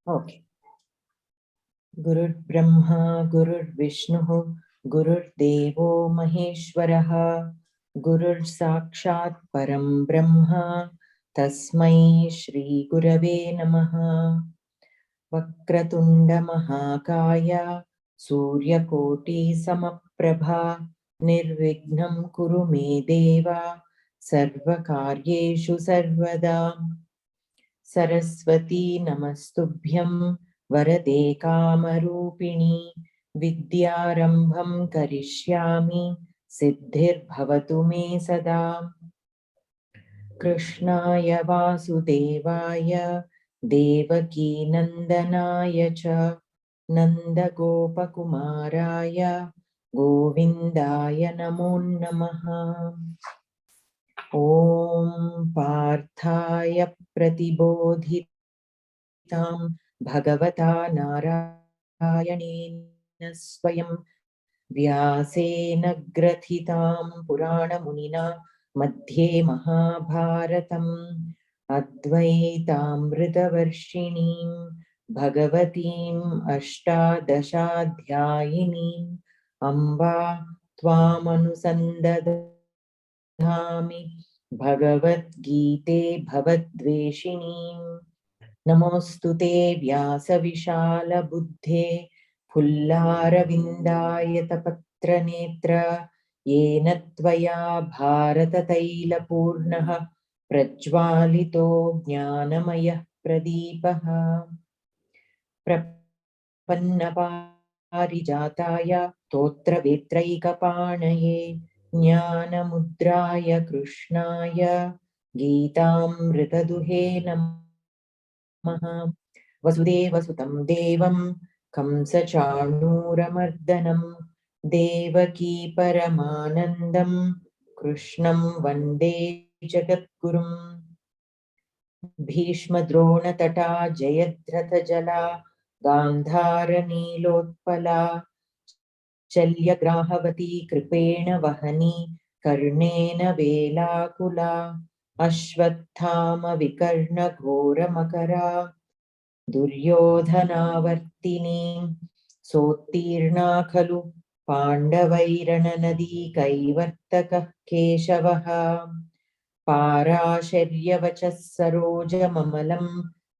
Okay. Gurur Brahma, Gurur Vishnu, Gurur Devo Maheshwaraha, Gurur Sakshat Param Brahma, Tasmai Shri Gurave Namaha. Vakratunda Mahakaya, Surya Koti Samaprabha, Nirvignam Kuru Me Deva, Sarva Karyeshu Sarvada. Saraswati Namastubhyam Varade Kamarupini Vidyarambham Karishyami Siddhir Bhavatu Me Sada. Krishnaya Vasudevaya Devaki Nandanaya Cha Nandagopakumaraya Govindaya Namo Namaha. Om Parthaya Pratibodhitam Bhagavata Narayanena Swayam Vyasena Grathitam Purana Munina Madhye Mahabharatam Advaitaamritavarshinim Bhagavatim Ashtadashadhyayinim Amba Tvamanusandadhami Bhagavad Gite Bhavadveshinim. Namostute Vyasa Buddhe Pullara Netra Yena Tvaya Bharata Taila Purnaha Prajvalito Jnanamaya Pradipaha Prapanna Parijataya Totra Vetraikapanaye Jnana Mudraya Krishnaya Geetamritaduhe Namaha. Vasudevasutam Devam Kamsachanuramardanam Devaki Paramanandam Krishnam Vande Jagadgurum. Bhishma Drona Tata Jayadratha Jala Gandhara Nilotpala Shalya Grahavati Kripena Vahani Karnena Velakula Ashwathama Vikarna Ghora Makara Duryodhanavartini Sotirna Khalu Pandavairana Kaivartaka Keshavaha Parasharyavachas Saroja Mamalam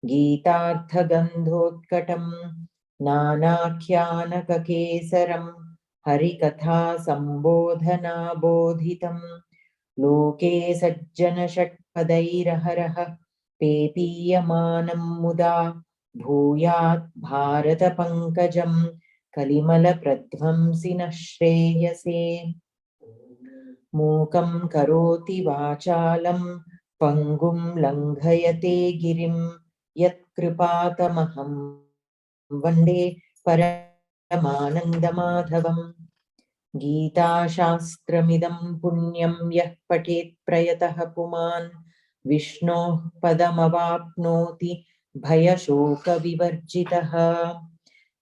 Geetartha Gandhotkatam Nanakyanaka Kesaram Harikatha Sambodhana Bodhitam Loke Sajjana Shatpadairaharaha Pepiyamanam Muda Bhuyat Bharata Pankajam Kalimala Pradhamsina Shreyase Mukam Karoti Vachalam Pangum Langhayate Girim Yat Kripatamaham Vande Paramanandamadhavam. Gita Shastramidam Punyam Yah Patet Prayatah Puman Vishno Padamavapnoti Bhayashoka Vivarjitaha.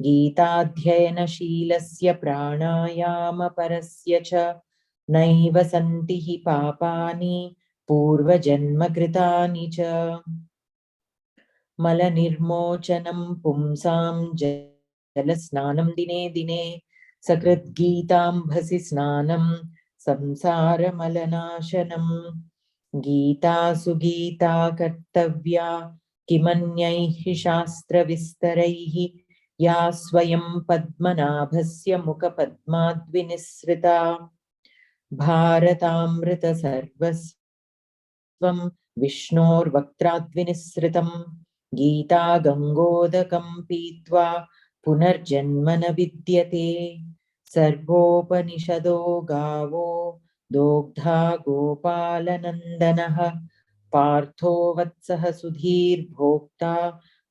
Geetadhyayana Shilasya Pranayama Parasya Cha Naiva Santihi Papani Purva Janma Kritani Cha Mala Nirmochanam Pumsam Jalasnanam Dine Dine Sakrit Geetam Bhasi Snanam Samsara Malanashanam Geeta Sugita Kartavya Kimanyaihi Shastra Vistaraihi Ya Swayam Padmanabhasya Mukha Padmadvinisrita Bharatamrita Sarvasvam Vishnor Vaktradvinisritam Geeta Gangodakam Pitva Punarjanmana Vidyate Sarvopanishado Gavo Dogdha Gopalanandanaha Partho Vatsaha Sudhir Bhokta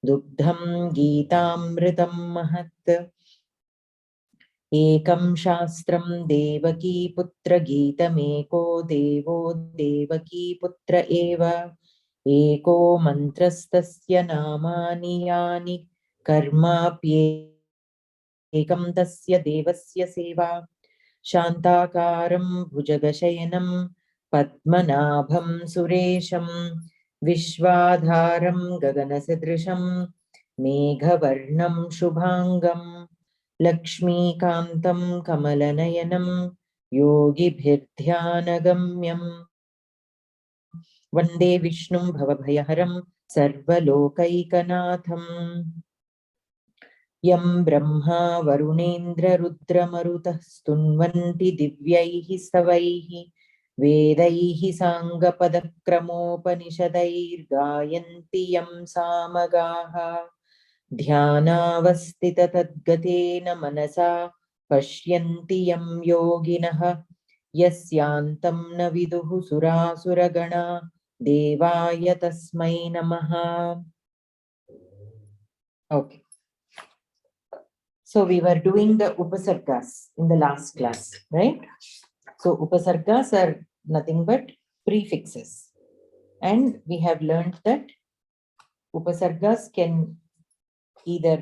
Dugdham Geetamritam Mahat. Ekam Shastram Devaki Putra Geetameko Devo Devaki Putra Eva Eko Mantrastasya Namani Yani Karmapyekam Tasya Devasya Seva Shantakaram Bhujagashayanam Padmanabham Suresham Vishwadharam Gaganasidrisham Meghavarnam Shubhangam Lakshmikantam Kamalanayanam Yogibhirdhyanagamyam Vande Vishnum Bhavabhayaharam Sarvalokaikanaatham Yam Brahma Varunendra Rudra Marutah Stunvanti Divyaihi Savaihi Vedaihi Sangapadakramopanishadair Gayanti Yam Samagaha Dhyanavastita Tadgatena Manasa Pashyanti Yam Yoginaha Yasyantam na viduhu surasuragana Devaya Tasmai Namaha. Okay. So we were doing the upasargas in the last class, right? So upasargas are nothing but prefixes. And we have learned that upasargas can either,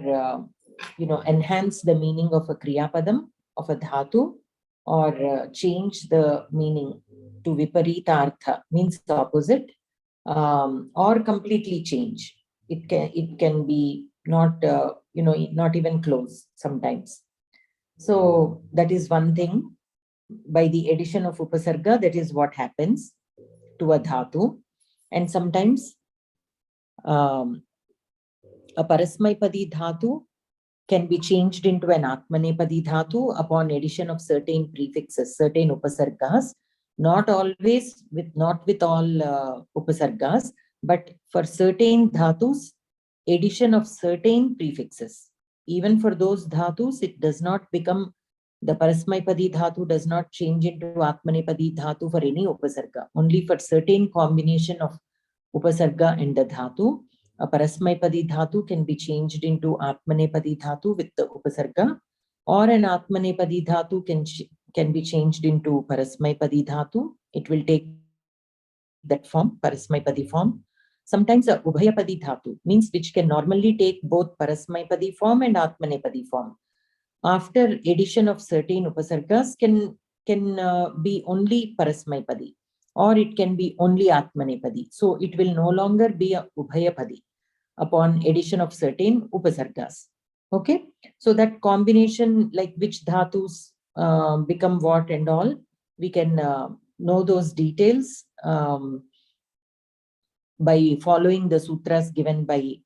enhance the meaning of a kriyapadam, of a dhatu, or change the meaning to viparithartha, means the opposite, or completely change. It can be not, not even close sometimes. So that is one thing. By the addition of upasarga, that is what happens to a dhatu. And sometimes a parasmaipadi dhatu can be changed into an atmanepadi dhatu upon addition of certain prefixes, certain upasargas, not with all upasargas, but for certain dhatus, addition of certain prefixes. Even for those dhatus, it does not become, the parasmaipadi dhatu does not change into atmanepadi dhatu for any upasarga, only for certain combination of upasarga and the dhatu. A parasmaipadi dhatu can be changed into atmanepadi dhatu with the upasarga, or an atmanepadi dhatu can be changed into parasmaipadi dhatu. It will take that form, parasmaipadi form. Sometimes a ubhayapadi dhatu, means which can normally take both parasmaipadi form and atmanepadi form. After addition of certain upasargas can be only parasmaipadi, or it can be only atmanepadi. So it will no longer be a ubhayapadi upon addition of certain upasargas. Okay, so that combination, like which dhatus become what and all, we can know those details by following the sutras given by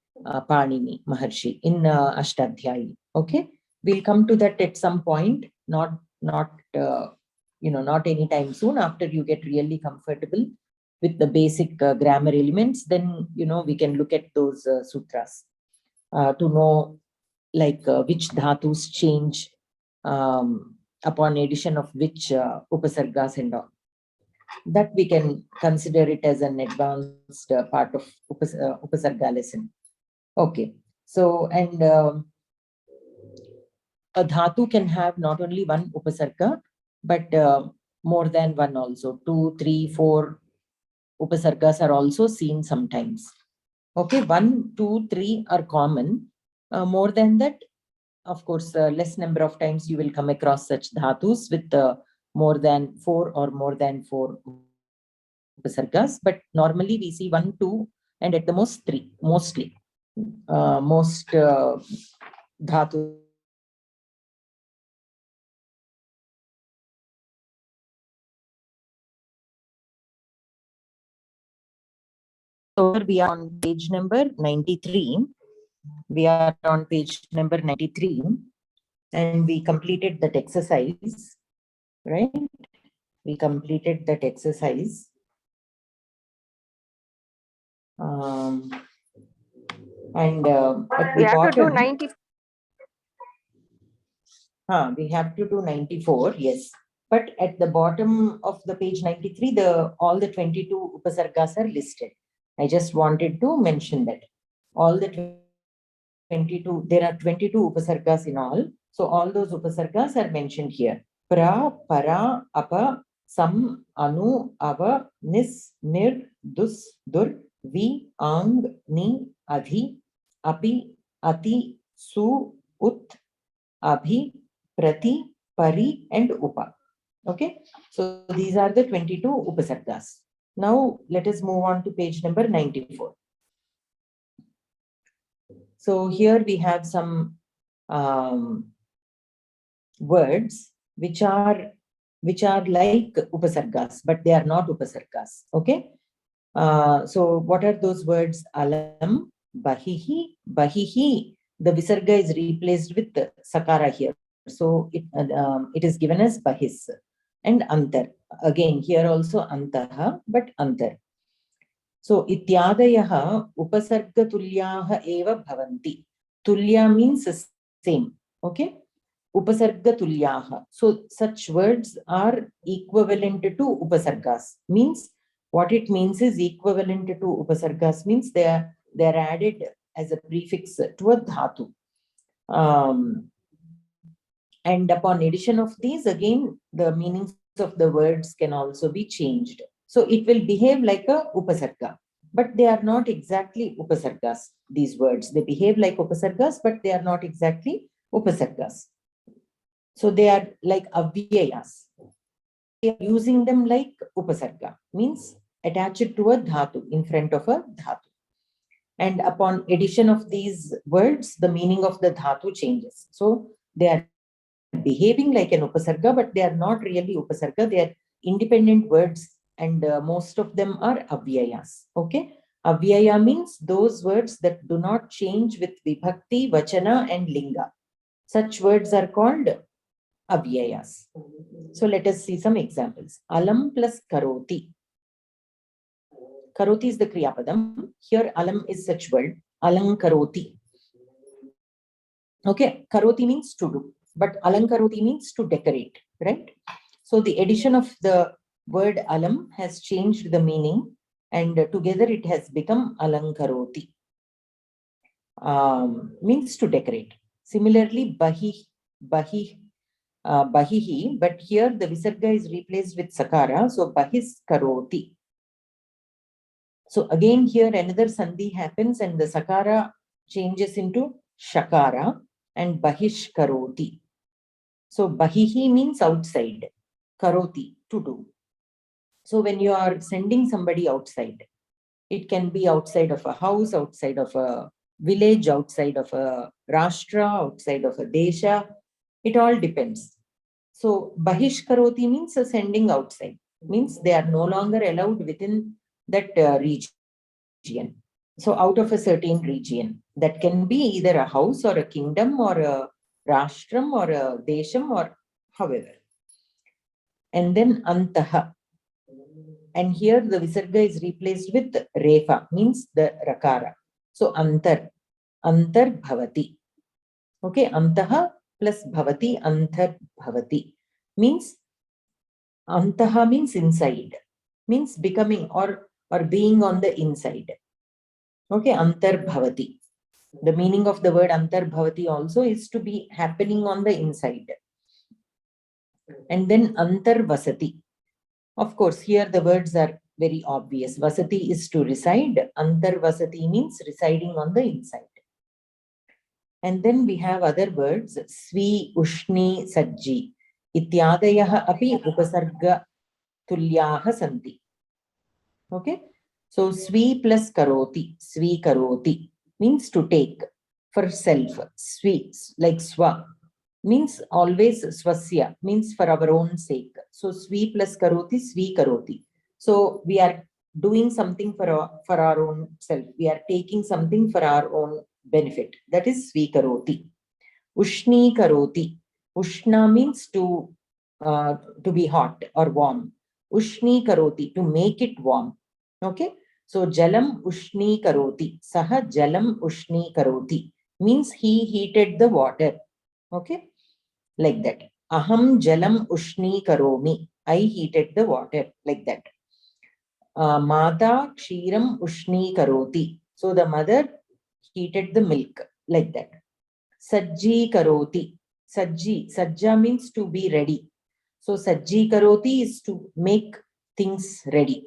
Panini Maharshi in Ashtadhyayi. Okay, we'll come to that at some point, not anytime soon. After you get really comfortable with the basic grammar elements, then we can look at those sutras to know which dhatus change upon addition of which upasargas and all. That we can consider it as an advanced part of upasarga lesson. Okay, so and a dhatu can have not only one upasarga, but more than one also. 2, 3, 4 upasargas are also seen sometimes. Okay, 1, 2, 3 are common. More than that, of course, less number of times you will come across such dhatus with more than 4 or more than 4 upasargas. But normally we see 1, 2, and at the most 3, mostly. Most dhatus. So we are on page number 93. We are on page number 93, and we completed that exercise, right? We completed that exercise. And at the bottom, we have to do 94, yes. But at the bottom of the page 93, all the 22 upasargas are listed. I just wanted to mention that. All the 22, there are 22 upasargas in all. So all those upasargas are mentioned here. Pra, para, apa, sam, anu, ava, nis, nir, dus, dur, vi, ang, ni, adhi, api, ati, su, ut, abhi, prati, pari, and upa. Okay, so these are the 22 upasargas. Now let us move on to page number 94. So here we have some words which are like upasargas, but they are not upasargas. Okay. So what are those words? Alam, bahihi, bahihi. The visarga is replaced with sakara here. So it is given as bahis. And antar. Again, here also antaha, but antar. So ityadayaha upasarga tulyaha eva bhavanti. Tulya means same. Okay. Upasarga tulyaha. So such words are equivalent to upasargas. Means what it means is equivalent to upasargas means they are added as a prefix to a dhatu. And upon addition of these, again, the meanings of the words can also be changed. So it will behave like a upasarga, but they are not exactly upasargas, these words. They behave like upasargas, but they are not exactly upasargas. So they are like avyayas. We are using them like upasarga, means attached to a dhatu, in front of a dhatu. And upon addition of these words, the meaning of the dhatu changes. So they are behaving like an upasarga, but they are not really upasarga. They are independent words, and most of them are avyayas. Okay. Avyaya means those words that do not change with vibhakti, vachana, and linga. Such words are called avyayas. So let us see some examples. Alam plus karoti. Karoti is the kriyapadam. Here alam is such word. Alam karoti. Okay, karoti means to do, but alankaroti means to decorate, right? So the addition of the word alam has changed the meaning, and together it has become alankaroti. Means to decorate. Similarly, bahihi, but here the visarga is replaced with sakara, so bahis karoti. So again here another sandhi happens and the sakara changes into shakara and bahish karoti. So bahihi means outside, karoti, to do. So when you are sending somebody outside, it can be outside of a house, outside of a village, outside of a rashtra, outside of a desha. It all depends. So bahish karoti means sending outside, means they are no longer allowed within that region. So out of a certain region, that can be either a house or a kingdom or a rashtram or a desham or however. And then antaha. And here the visarga is replaced with refa, means the rakara. So antar bhavati. Okay, antaha plus bhavati, antar bhavati. Means antaha means inside, means becoming or being on the inside. Okay, antar bhavati. The meaning of the word antar bhavati also is to be happening on the inside. And then antar vasati. Of course, here the words are very obvious. Vasati is to reside. Antar vasati means residing on the inside. And then we have other words. Svi, Ushni, Sajji. Ityadayaha api upasarga tulyaha santi. Okay. So Svi plus karoti. Svi karoti means to take for self. Svi, like swa, means always swasya, means for our own sake. So Svi plus karoti, Svi karoti. So we are doing something for our own self. We are taking something for our own benefit. That is Svi karoti. Ushni karoti. Ushna means to be hot or warm. Ushni karoti, to make it warm. Okay. So jalam ushni karoti. Saha jalam ushni karoti means he heated the water. Okay. Like that. Aham jalam ushni karomi. I heated the water. Like that. Mata kshiram ushni karoti. So the mother heated the milk. Like that. Sajji karoti. Sajja means to be ready. So Sajji karoti is to make things ready.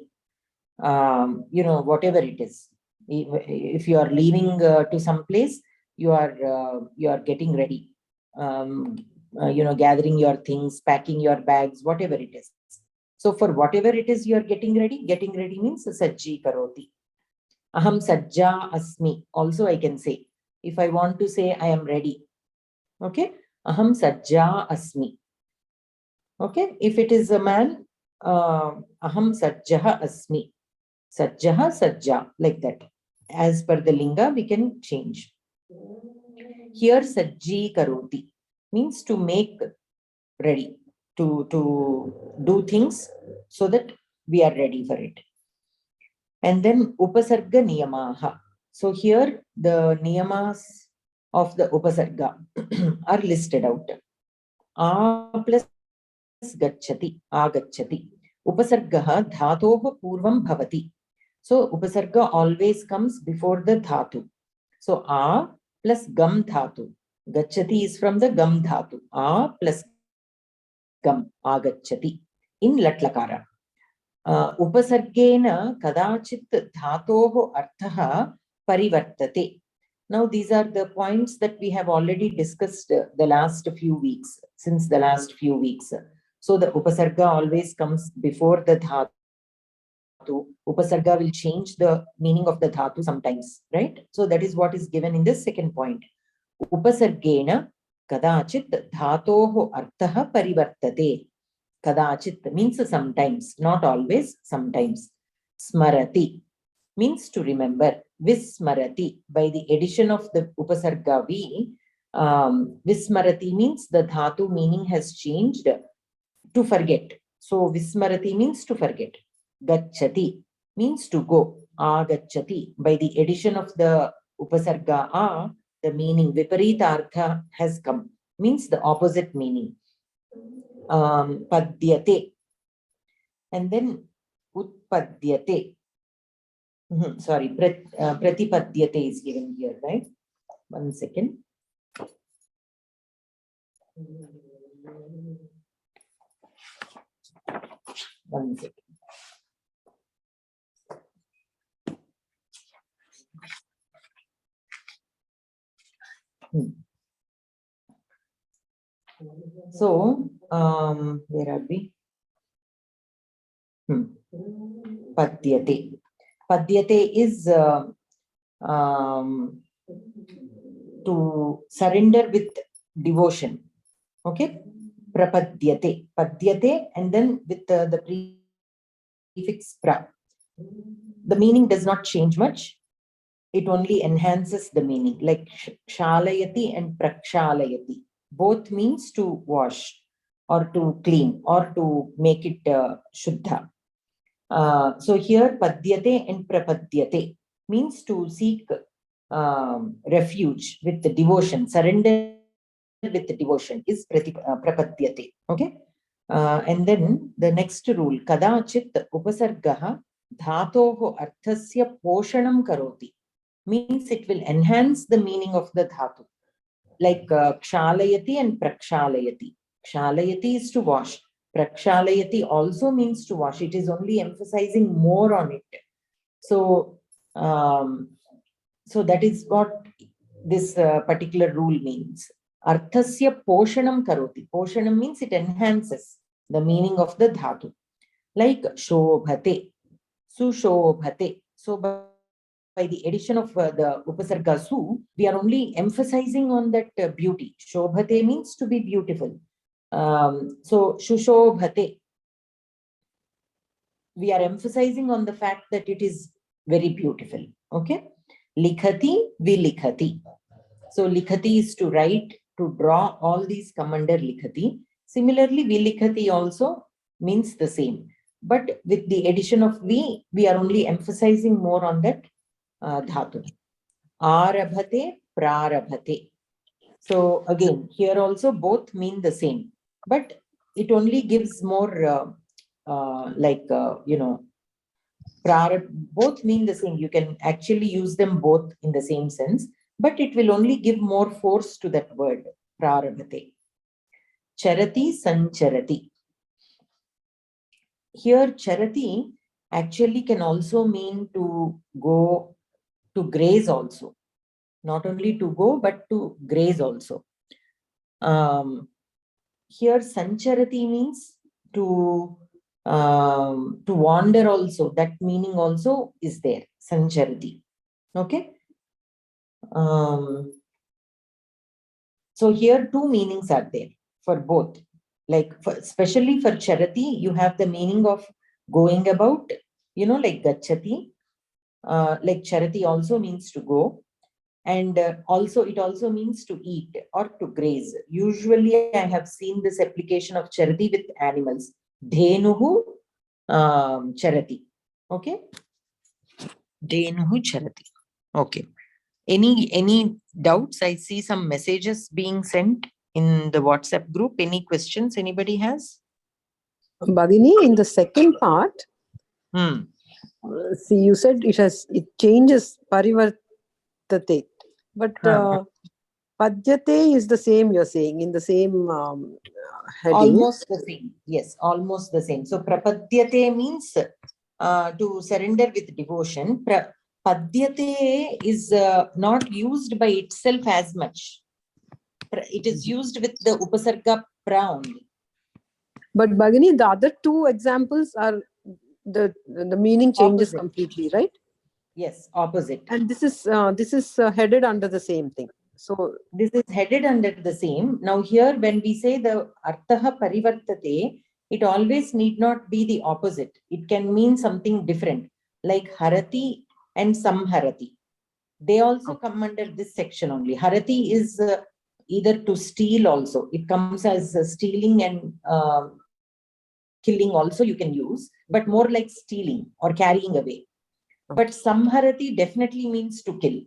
Whatever it is. If you are leaving to some place, you are getting ready. Gathering your things, packing your bags, whatever it is. So for whatever it is you are getting ready means Sajji karoti. Aham sajja asmi. Also I can say. If I want to say I am ready, okay, aham sajja asmi. Okay, if it is a man, aham sajjah asmi. Sajjah, sajja, like that. As per the linga, we can change. Here, sajji karoti means to make ready, to do things so that we are ready for it. And then upasarga niyamaha. So here the niyamas of the upasarga are listed out. A plus gachati, agachati. Upasargaha dhatoha purvam bhavati. So upasarga always comes before the dhatu. So a plus gam dhatu. Gachati is from the gam dhatu. A plus gam, agachati. In latlakara. Upasargena kadachit dhatoho arthaha parivartate. Now, these are the points that we have already discussed the last few weeks, since the last few weeks. So, the upasarga always comes before the dhatu. Upasarga will change the meaning of the dhatu sometimes, right? So, that is what is given in this second point. Upasargena kadachit dhatoho arthaha parivartate. Kadachit means sometimes, not always, sometimes. Smarati means to remember. Vismarati, by the addition of the upasarga vi, vismarati means the dhatu meaning has changed to forget. So vismarati means to forget. Gachati means to go. Agachati, by the addition of the upasarga a, the meaning viparita has come, means the opposite meaning. Padyate, and then utpadyate. Sorry, pratipadyate is given here, right? 1 second. One second. So, where are we? Padyate. Padyate is to surrender with devotion. Okay? Prapadyate. Padyate, and then with the prefix pra. The meaning does not change much. It only enhances the meaning, like shalayati and prakshalayati. Both means to wash or to clean or to make it shuddha. So here padyate and prapadyate means to seek refuge with the devotion, surrender with the devotion is prapadyate. Okay. And then the next rule, kadachit upasargaha dhatoho arthasya poshanam karoti, means it will enhance the meaning of the dhatu. Like kshalayati and prakshalayati. Kshalayati is to wash. Prakshalayati also means to wash. It is only emphasizing more on it. So, so that is what this particular rule means. Arthasya poshanam karoti. Poshanam means it enhances the meaning of the dhatu. Like shobhate, sushobhate. So by the addition of the upasarga su, we are only emphasizing on that beauty. Shobhate means to be beautiful. So shushobhate, we are emphasizing on the fact that it is very beautiful. Okay. Likhati, vilikhati. So likhati is to write, to draw. All these come under likhati. Similarly, vilikhati also means the same. But with the addition of vi, we are only emphasizing more on that dhatu. Arabhate, prarabhate. So again, here also both mean the same, but it only gives more both mean the same. You can actually use them both in the same sense, but it will only give more force to that word, prarabhate. Charati, sancharati. Here, charati actually can also mean to go, to graze also. Not only to go, but to graze also. Here, sancharati means to wander also. That meaning also is there, sancharati. Okay. So here two meanings are there for both. Like especially for charati, you have the meaning of going about, like gachati. Like charati also means to go. And also it also means to eat or to graze. Usually I have seen this application of charati with animals. Dhenuhu charati. Okay. Dhenuhu charati. Okay. Any doubts? I see some messages being sent in the WhatsApp group. Any questions anybody has? Bhagini, in the second part, see, you said it changes parivartate, but padyate is the same, you're saying, in the same heading. Almost the same. Yes, almost the same. So prapadyate means to surrender with devotion. Padyate is not used by itself as much. It is used with the upasarga pra only. But Bhagini, the other two examples are the meaning changes completely, right? Yes, opposite. And this is headed under the same thing. So this is headed under the same. Now here, when we say the arthaha parivartate, it always need not be the opposite. It can mean something different, like harati and samharati. They also come under this section only. Harati is either to steal also. It comes as stealing and killing also you can use, but more like stealing or carrying away. But samharati definitely means to kill.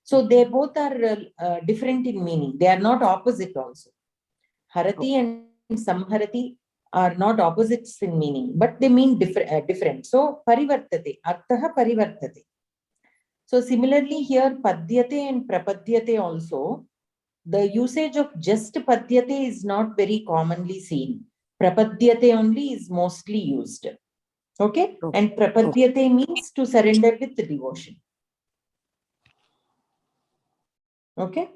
So they both are different in meaning. They are not opposite also. Harati and samharati are not opposites in meaning, but they mean different. So parivartate, arthaha parivartate. So similarly here, padyate and prapadyate also, the usage of just padyate is not very commonly seen. Prapadyate only is mostly used. Okay? And prapadyate means to surrender with devotion. Okay?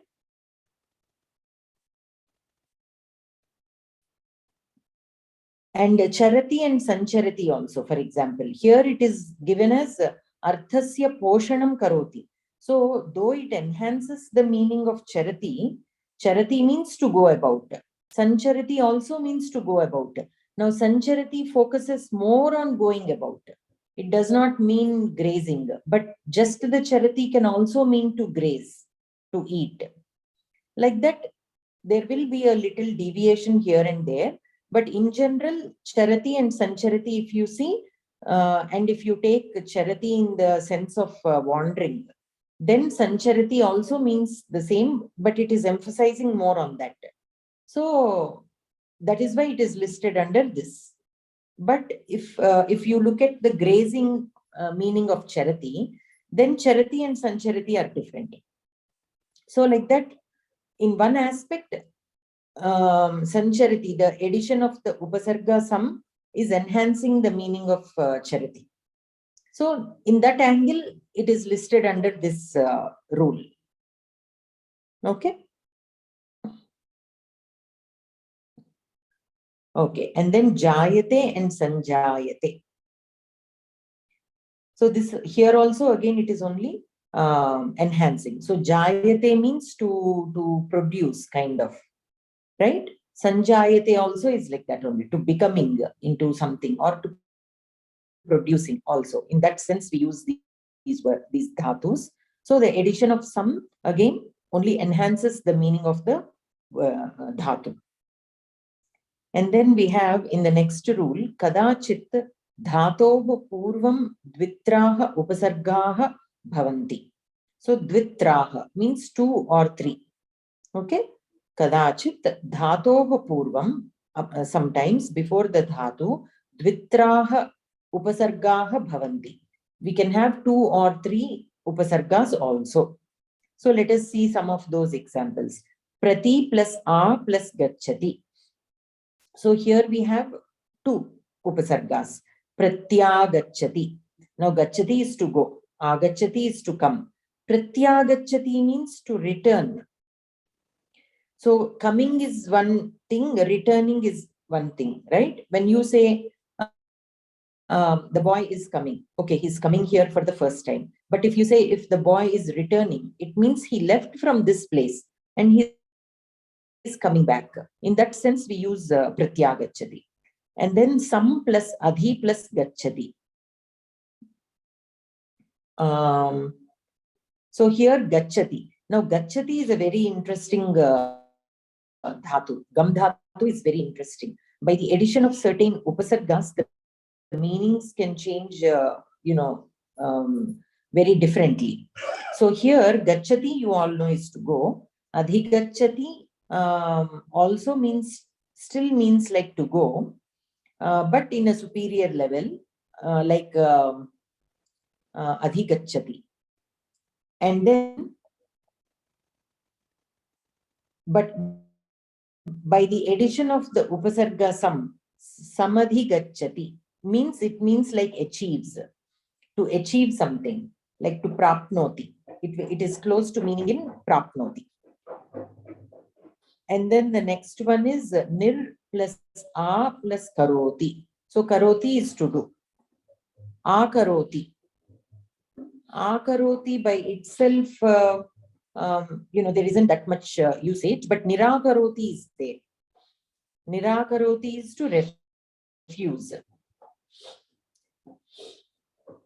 And charati and sancharati also, for example. Here it is given as arthasya poshanam karoti. So though it enhances the meaning of charati, charati means to go about. Sancharati also means to go about. Now sancharati focuses more on going about. It does not mean grazing, but just the charati can also mean to graze, to eat. Like that, there will be a little deviation here and there. But in general, charati and sancharati, if you see, and if you take charati in the sense of wandering, then sancharati also means the same, but it is emphasizing more on that. So that is why it is listed under this. But if you look at the grazing meaning of charati, then charati and sancharati are different. So like that, in one aspect, sancharati, the addition of the upasarga sam is enhancing the meaning of charati. So in that angle, it is listed under this rule. Okay. Okay. And then jayate and sanjayate. So this here also, again, it is only enhancing. So jayate means to produce, kind of, right? Sanjayate also is like that only, to becoming into something or to producing also. In that sense, we use these dhatus. So the addition of some, again, only enhances the meaning of the dhatu. And then we have in the next rule, kadachit dhatoh purvam dvitraha upasargaha bhavanti. So dvitraha means 2 or 3. Okay. Kadachit dhatoh purvam, sometimes before the dhatu, dvitraha upasargaha bhavanti. We can have 2 or 3 upasargas also. So let us see some of those examples. Prati plus a plus gachati. So here we have 2 upasargas. Pratyagachati. Now gachati is to go. Agachati is to come. Pratyagachati means to return. So coming is one thing, returning is one thing, right? When you say the boy is coming, okay, he's coming here for the first time. But if you say if the boy is returning, it means he left from this place and he is coming back. In that sense, we use pratyagachati. And then sam plus adhi plus gachati. So here gachati. Now gachati is a very interesting dhatu. Gam dhatu is very interesting. By the addition of certain upasargas, the meanings can change, very differently. So here gachati, you all know, is to go. Adhigachati also still means like to go, but in a superior level, like adhigachati. And then, but by the addition of the upasarga samadhigachati, it means like achieves, to achieve something, like to prapnoti. It is close to meaning in prapnoti. And then the next one is nir plus a plus karoti. So karoti is to do. Akaroti. Akaroti by itself, there isn't that much usage, but nirakaroti is there. Nirakaroti is to refuse.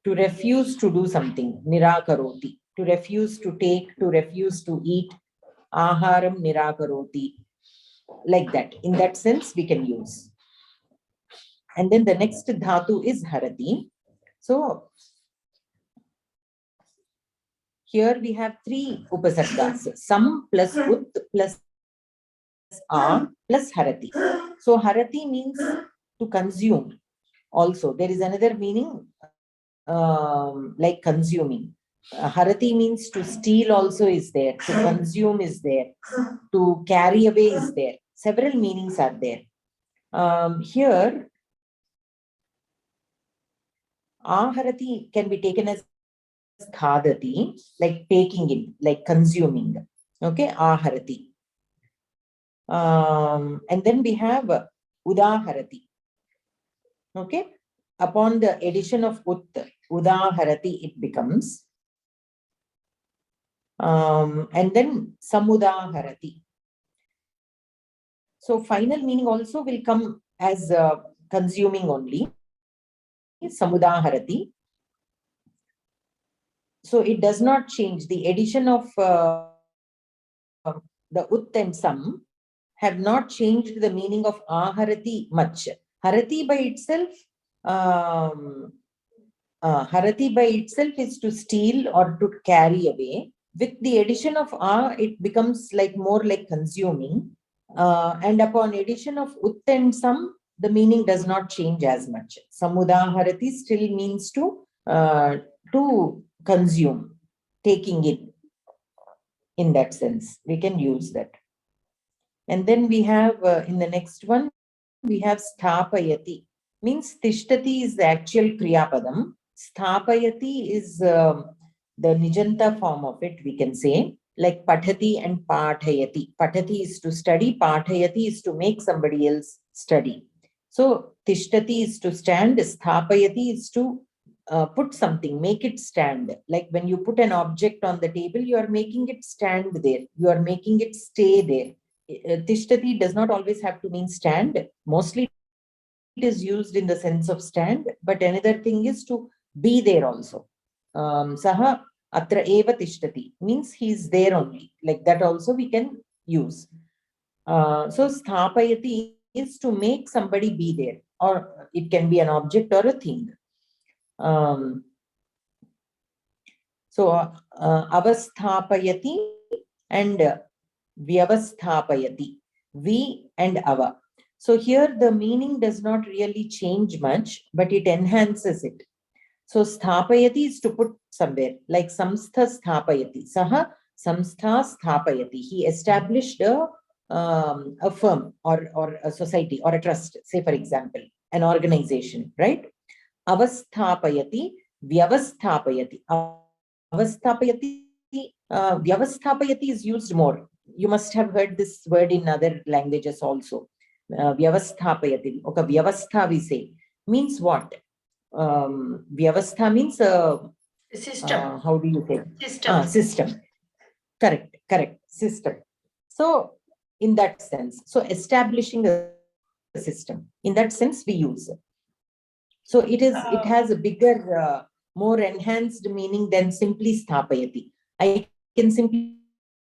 To refuse to do something. Nirakaroti. To refuse to take, to refuse to eat. Aharam nirakaroti. Like that. In that sense, we can use. And then the next dhatu is harati. So here we have three upasargas. Sam plus ut plus a plus harati. So harati means to consume. Also, there is another meaning like consuming. Harati means to steal also is there, to consume is there, to carry away is there. Several meanings are there. Here, aharati can be taken as khadati, like taking it, like consuming. Okay, aharati. And then we have udaharati. Okay, upon the addition of ut, udaharati, it becomes. And then samudaharati. So final meaning also will come as consuming only. Samudaharati. So it does not change. The addition of the ut and sam have not changed the meaning of aharati much. Harati by itself, harati by itself is to steal or to carry away. With the addition of it becomes like more like consuming. And upon addition of ut and sam, the meaning does not change as much. Samudaharati still means to consume, taking it. In that sense, we can use that. And then we have in the next one, we have sthapayati. Means tishtati is the actual kriyapadam. Sthapayati is the nijanta form of it, we can say. Like pathati and pathayati. Pathati is to study, pathayati is to make somebody else study. So tishtati is to stand, sthapayati is to put something, make it stand. Like when you put an object on the table, you are making it stand there. You are making it stay there. Tishtati does not always have to mean stand. Mostly it is used in the sense of stand, but another thing is to be there also. Saha atra eva tishtati means he is there only. Like that also we can use. So sthapayati is to make somebody be there, or it can be an object or a thing. So avasthapayati and vyavasthapayati, we and ava. So here the meaning does not really change much, but it enhances it. So sthapayati is to put somewhere, like samstha sthapayati. Saha samstha sthapayati. He established a firm or a society or a trust, say for example, an organization, right? Avasthapayati, vyavasthapayati. Avasthapayati, vyavasthapayati is used more. You must have heard this word in other languages also. Vyavasthapayati. Okay, vyavastha we say. Means what? Vyavastha means System. How do you say? System. System. Correct. System. So in that sense, so establishing a system, in that sense we use. So it has a bigger, more enhanced meaning than simply sthapayati. I can simply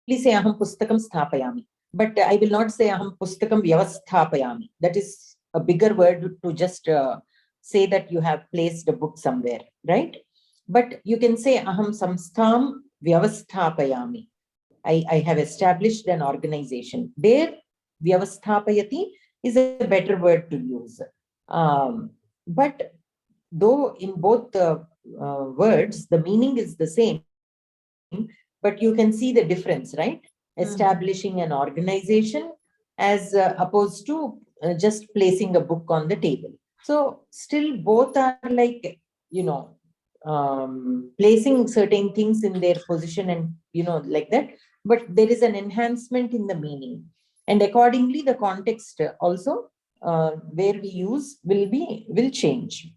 say aham pustakam sthapayami, but I will not say aham pustakam vyavasthapayami. That is a bigger word to just say that you have placed a book somewhere, right? But you can say aham samstham vyavasthapayami. I have established an organization. There, vyavasthapayati is a better word to use. But though in both the words, the meaning is the same, but you can see the difference, right? Establishing an organization as opposed to just placing a book on the table. So still both are like, placing certain things in their position and, like that, but there is an enhancement in the meaning. And accordingly, the context also where we use will change.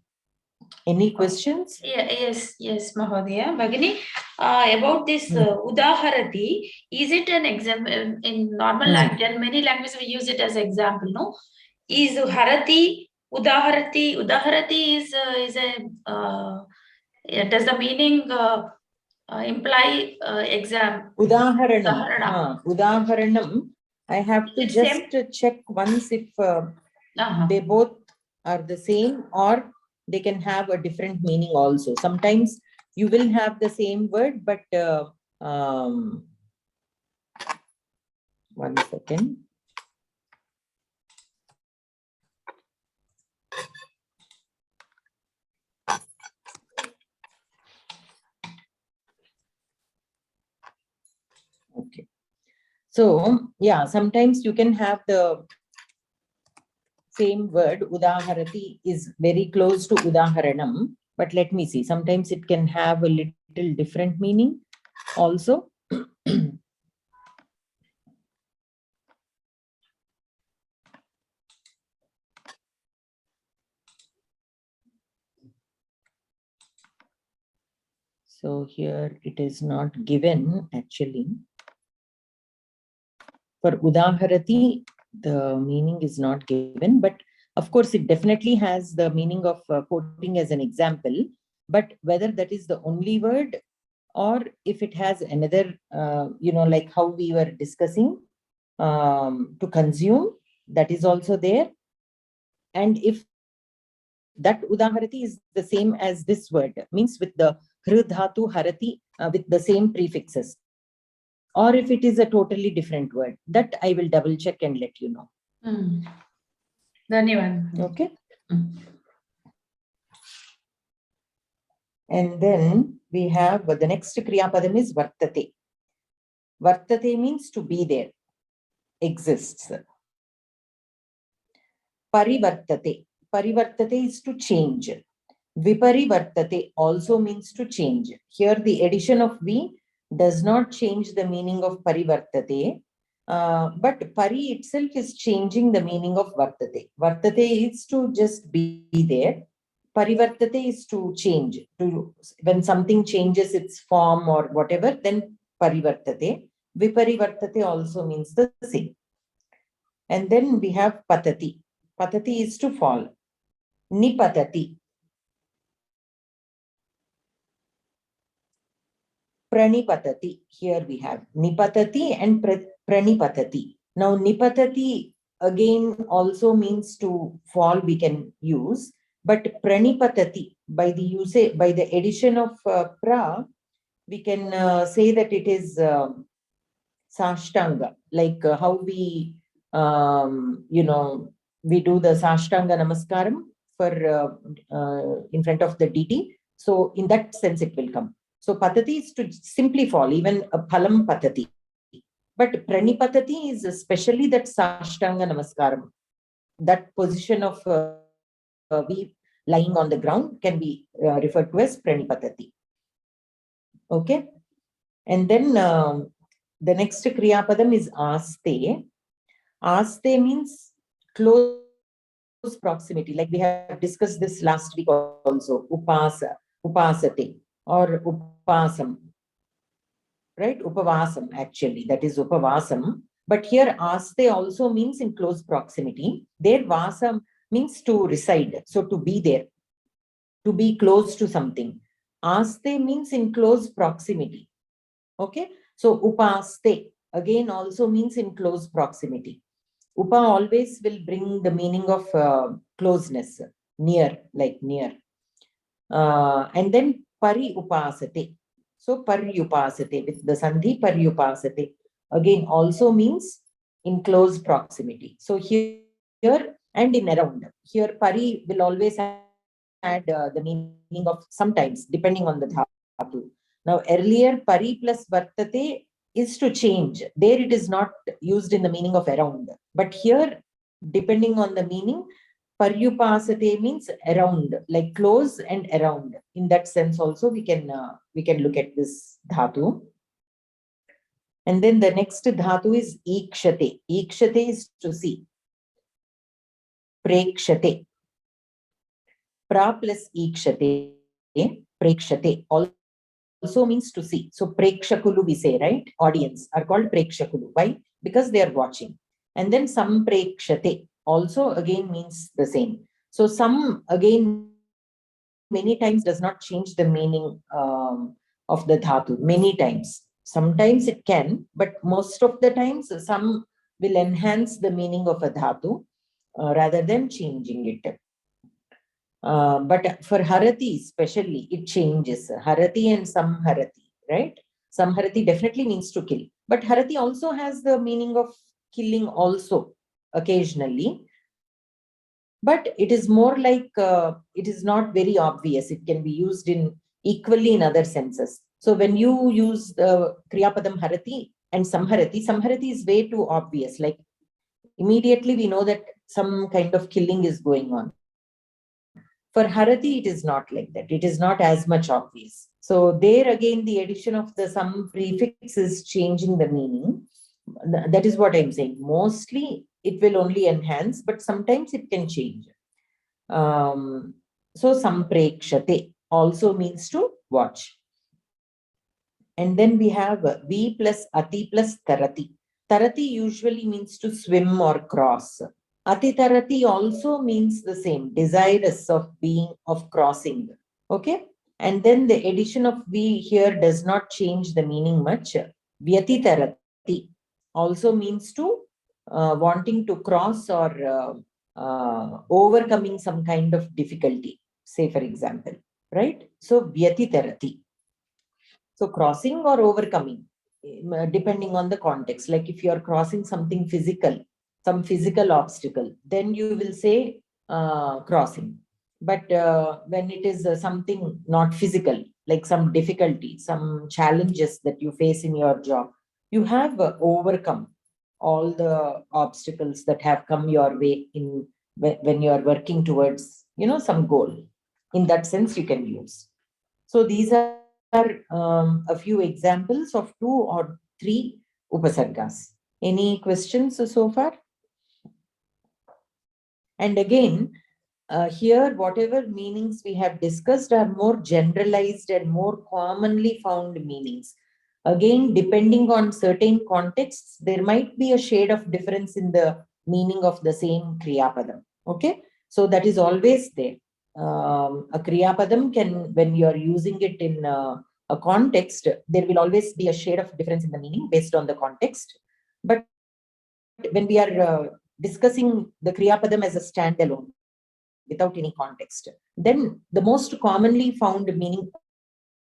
Any questions? Yes, Mahodaya. Bhagini, about this udaharati, is it an example in normal language? And many languages we use it as example, no? Is harati, udaharati is a, does the meaning imply exam? Udaharanam. I have to just check once if they both are the same or they can have a different meaning also. Sometimes you will have the same word, but 1 second. Okay. So, yeah, sometimes you can have the same word, udaharati is very close to udaharanam, but let me see. Sometimes it can have a little different meaning also. So here it is not given actually. For udaharati, the meaning is not given, but of course it definitely has the meaning of quoting as an example. But whether that is the only word or if it has another, like how we were discussing, to consume, that is also there. And if that udaharati is the same as this word, means with the hru dhatu harati, with the same prefixes, or if it is a totally different word, that I will double check and let you know. Okay. And then we have the next kriya padam is vartate. Vartate means to be there, exists. Parivartate. Parivartate is to change. Viparivartate also means to change. Here the addition of V does not change the meaning of parivartate, but pari itself is changing the meaning of vartate. Vartate is to just be there. Parivartate is to change. When something changes its form or whatever, then parivartate. Viparivartate also means the same. And then we have patati. Patati is to fall. Nipatati. Pranipatati. Here we have nipatati and pranipatati. Now nipatati again also means to fall, we can use, but pranipatati by the addition of pra, we can say that it is sashtanga, like how we we do the sashtanga namaskaram for in front of the deity. So in that sense it will come. So patati is to simply fall, even a phalam patati. But pranipatati is especially that sashtanga namaskaram. That position of we lying on the ground can be referred to as pranipatati. Okay. And then the next kriya padam is aste. Aste means close proximity. Like we have discussed this last week also. Upasate. or upasam, right? Upavasam, actually, that is upavasam. But here aste also means in close proximity. There vasam means to reside, so to be there, to be close to something. Aste means in close proximity. Okay, so upaste again also means in close proximity. Upa always will bring the meaning of closeness, near, like near. And then pari upasate. So paryupasate with the sandhi paryupasate again also means in close proximity. So here and in around. Here pari will always add the meaning of sometimes depending on the dhatu. Now earlier pari plus vartate is to change. There it is not used in the meaning of around. But here, depending on the meaning, paryupasate means around, like close and around. In that sense also we can look at this dhatu. And then the next dhatu is ikshate. Ikshate is to see. Prekshate. Pra plus ikshate, prekshate also means to see. So prekshakulu we say, right? Audience are called prekshakulu. Why? Because they are watching. And then samprekshate also again means the same. So some again many times does not change the meaning of the dhatu. Many times. Sometimes it can, but most of the times some will enhance the meaning of a dhatu rather than changing it. But for Harati especially, it changes. Harati and samharati, right? Samharati definitely means to kill. But Harati also has the meaning of killing also occasionally. But it is more like, it is not very obvious. It can be used in equally in other senses. So when you use the Kriyapadam Harati and Samharati, Samharati is way too obvious. Like immediately we know that some kind of killing is going on. For Harati, it is not like that. It is not as much obvious. So there again, the addition of the some prefix is changing the meaning. That is what I'm saying. Mostly it will only enhance, but sometimes it can change. So samprekshate also means to watch. And then we have V plus ati plus tarati. Tarati usually means to swim or cross. Atitarati also means the same, desirous of being, of crossing. Okay. And then the addition of V here does not change the meaning much. Vyatitarati also means to wanting to cross or overcoming some kind of difficulty, say for example, right? So vyatitarati. So crossing or overcoming, depending on the context. Like if you are crossing something physical, some physical obstacle, then you will say crossing. But when it is something not physical, like some difficulty, some challenges that you face in your job, you have overcome all the obstacles that have come your way in when you are working towards, some goal. In that sense, you can use. So these are a few examples of 2 or 3 upasargas. Any questions so far? And again, here, whatever meanings we have discussed are more generalized and more commonly found meanings. Again, depending on certain contexts, there might be a shade of difference in the meaning of the same Kriyapadam. Okay, so that is always there. A Kriyapadam can, when you are using it in a context, there will always be a shade of difference in the meaning based on the context. But when we are discussing the Kriyapadam as a standalone, without any context, then the most commonly found meaning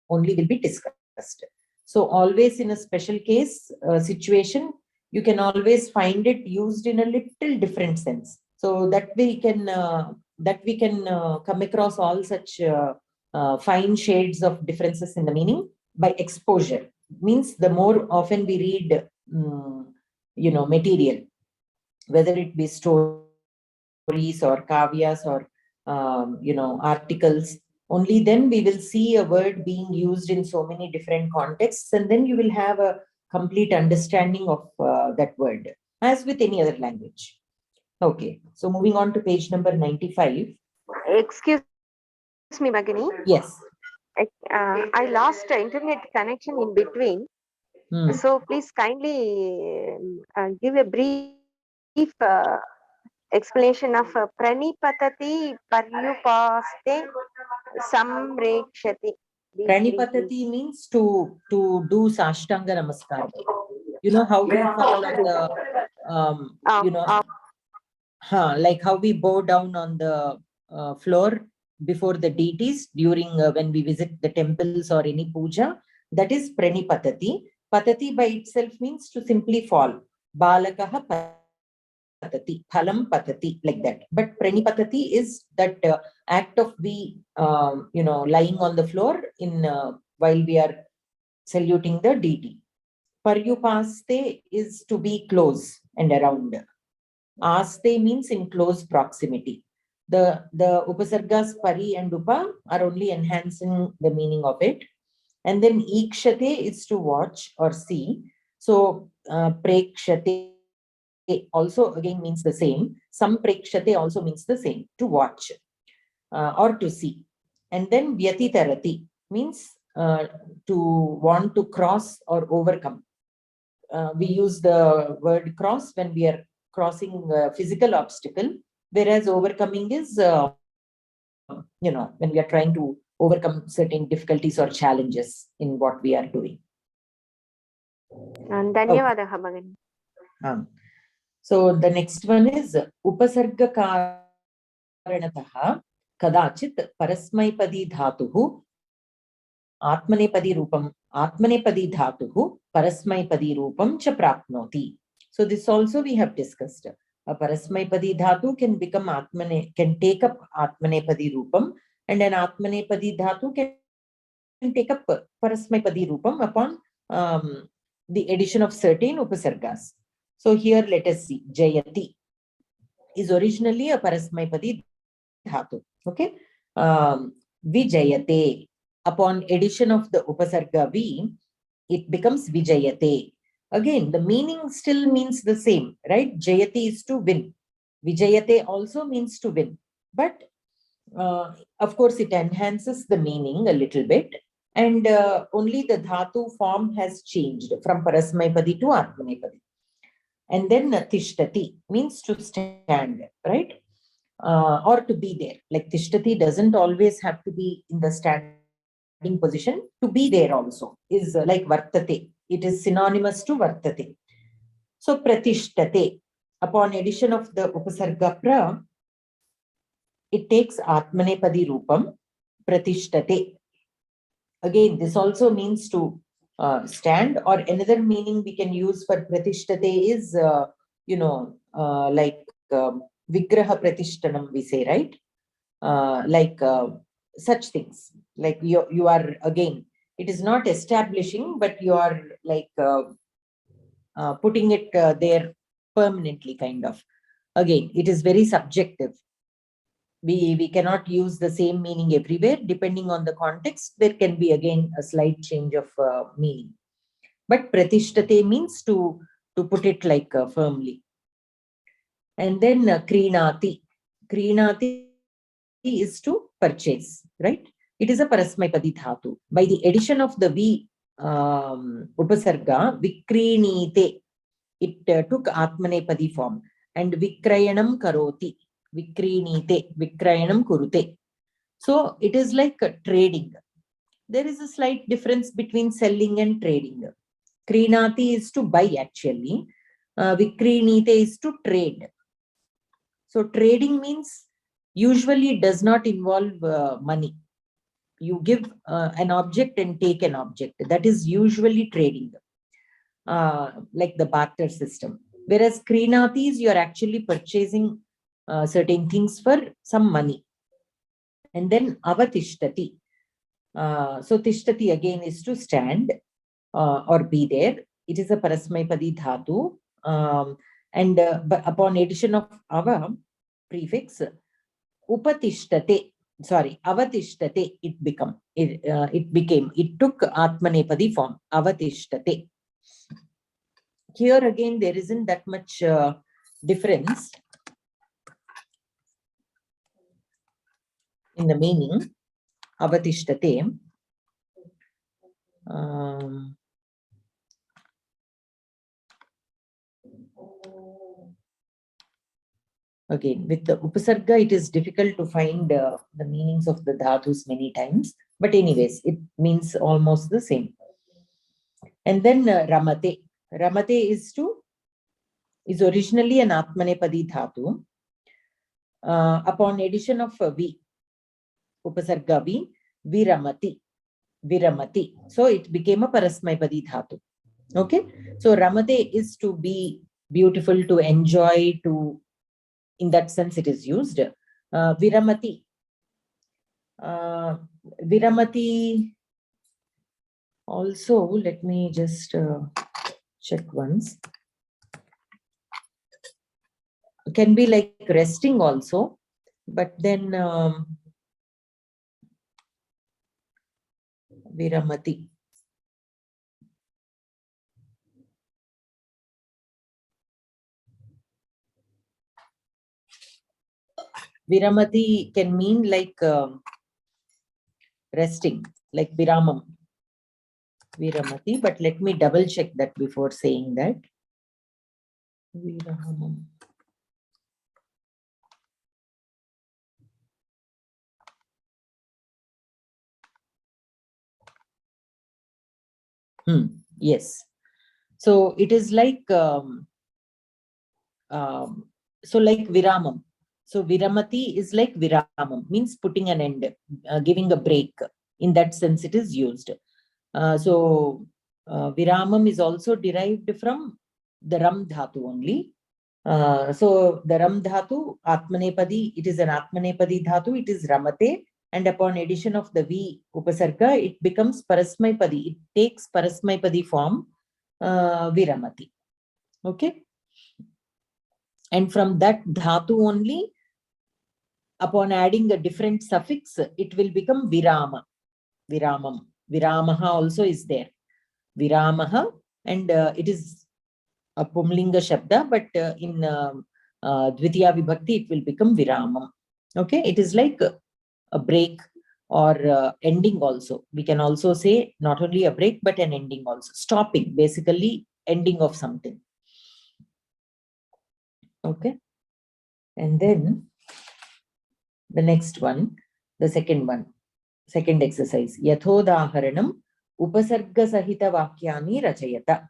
only will be discussed. So always in a special case situation, you can always find it used in a little different sense. So that we can come across all such fine shades of differences in the meaning by exposure. Means the more often we read, material, whether it be stories or kavyas or articles, only then we will see a word being used in so many different contexts, and then you will have a complete understanding of that word, as with any other language. Okay, so moving on to page number 95. Excuse me, Bhagini. Yes. I lost internet connection in between. So please kindly give a brief explanation of pranipatati paryupaste samrekshati. These three, Pranipatati please. means to do Sashtanga Namaskar. You know how we fall on the, like how we bow down on the floor before the deities during when we visit the temples or any puja. That is Pranipatati. Patati by itself means to simply fall. Balakaha patati, phalam patati, like that. But Pranipatati is that act of we, lying on the floor in while we are saluting the deity. Paryupaste is to be close and around. Aste means in close proximity. The upasargas pari and upa are only enhancing the meaning of it. And then ikshate is to watch or see. So prekshate also again means the same. Some prekshate also means the same, to watch or to see. And then vyatitarati means to want to cross or overcome. We use the word cross when we are crossing a physical obstacle, whereas overcoming is, when we are trying to overcome certain difficulties or challenges in what we are doing. Dhanyavadaha, Bhagini. So the next one is upasarga karanatah kadachit parasmaipadi dhatuhu atmanepadi dhatuhu parasmaipadi rupam cha prapnoti. So this also we have discussed. A parasmaipadi dhatu can become can take up atmanepadi rupam, and an atmanepadi dhatu can take up parasmaipadi rupam upon the addition of certain upasargas. So here let us see. Jayati is originally a parasmaipadi dhatu. Okay. Vijayate. Upon addition of the upasarga vi, it becomes vijayate. Again, the meaning still means the same, right? Jayati is to win. Vijayate also means to win. But of course, it enhances the meaning a little bit. And only the dhatu form has changed from parasmaipadi to atmanepadi. And then tishtati means to stand, right? Or to be there. Like tishtati doesn't always have to be in the standing position. To be there also is like vartate. It is synonymous to vartate. So pratishtate, upon addition of the upasarga pra, it takes atmanepadi rupam, pratishtate. Again, this also means to stand, or another meaning we can use for pratishtate is, like vigraha pratishtanam, we say, right? Like such things. Like you are, again, it is not establishing, but you are like putting it there permanently, kind of. Again, it is very subjective. We cannot use the same meaning everywhere. Depending on the context, there can be again a slight change of meaning. But pratishtate means to put it like firmly. And then krinati. Krinati is to purchase, right? It is a parasmaipadi dhatu. By the addition of the vi upasarga, vikrinite, it took atmanepadi form. And vikrayanam karoti. Vikrinite, vikrayanam kurute. So it is like trading. There is a slight difference between selling and trading. Krinati is to buy actually. Vikrinite is to trade. So trading means usually does not involve money. You give an object and take an object. That is usually trading, like the barter system. Whereas Krinatis, you are actually purchasing certain things for some money. And then avatishtati. So tishtati again is to stand or be there. It is a parasmaipadi dhatu. And upon addition of ava prefix, upatishtate, avatishtate, it became, it took atmanepadi form, avatishtate. Here again, there isn't that much difference in the meaning, avatishtate. Again, with the Upasarga, it is difficult to find the meanings of the dhatus many times. But anyways, it means almost the same. And then Ramate. Ramate is originally an Atmanepadi dhatu. Upon addition of V, Upasarga V, Viramati. Viramati. So it became a Parasmaipadi dhatu. Okay. So Ramate is to be beautiful, to enjoy, to, in that sense it is used. Viramati. Viramati also, let me just check once. Can be like resting also, but then Viramati. Viramati can mean like resting, like Viramam. Viramati, but let me double check that before saying that. Viramam. Yes. So it is like so like Viramam. So Viramati is like Viramam, means putting an end, giving a break. In that sense, it is used. Viramam is also derived from the Ram Dhatu only. So the Ram Dhatu, Atmanepadi, it is an Atmanepadi Dhatu, it is Ramate, and upon addition of the V Upasarga, it becomes Parasmaipadi. It takes Parasmaipadi form, Viramati. Okay. And from that Dhatu only, upon adding a different suffix, it will become Virama. Viramam. Viramaha also is there. Viramaha, and it is a Pumlinga Shabda, but in Dvitiya Vibhakti, it will become Viramam. Okay, it is like a break or ending also. We can also say not only a break, but an ending also. Stopping, basically ending of something. Okay, and then the next one, the second one, second exercise. Yathodaharanam Upasarga Sahita Vakyani Rachayata.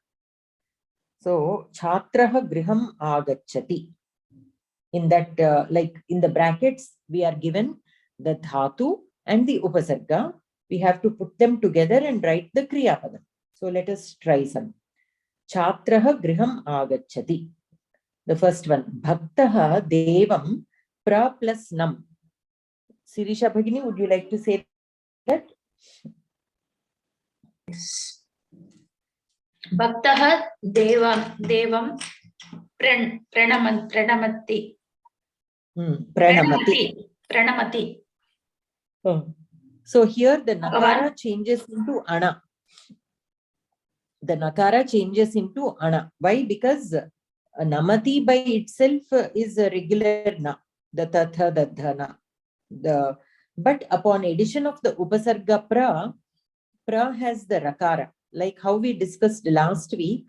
So, Chhatraha Griham Agachati. In that, like in the brackets, we are given the dhatu and the upasarga. We have to put them together and write the kriya padam. So, let us try some. Chhatraha Griham Agachati. The first one. Bhaktaha Devam Pra plus Nam. Sirisha Bhagini, would you like to say that? Bhaktaha Devam Pranamati. Pranamati. Oh. So here the nakara changes into ana. The nakara changes into ana. Why? Because namati by itself is a regular na. The tatha, the dhana. But upon addition of the upasarga pra has the rakara. Like how we discussed last week,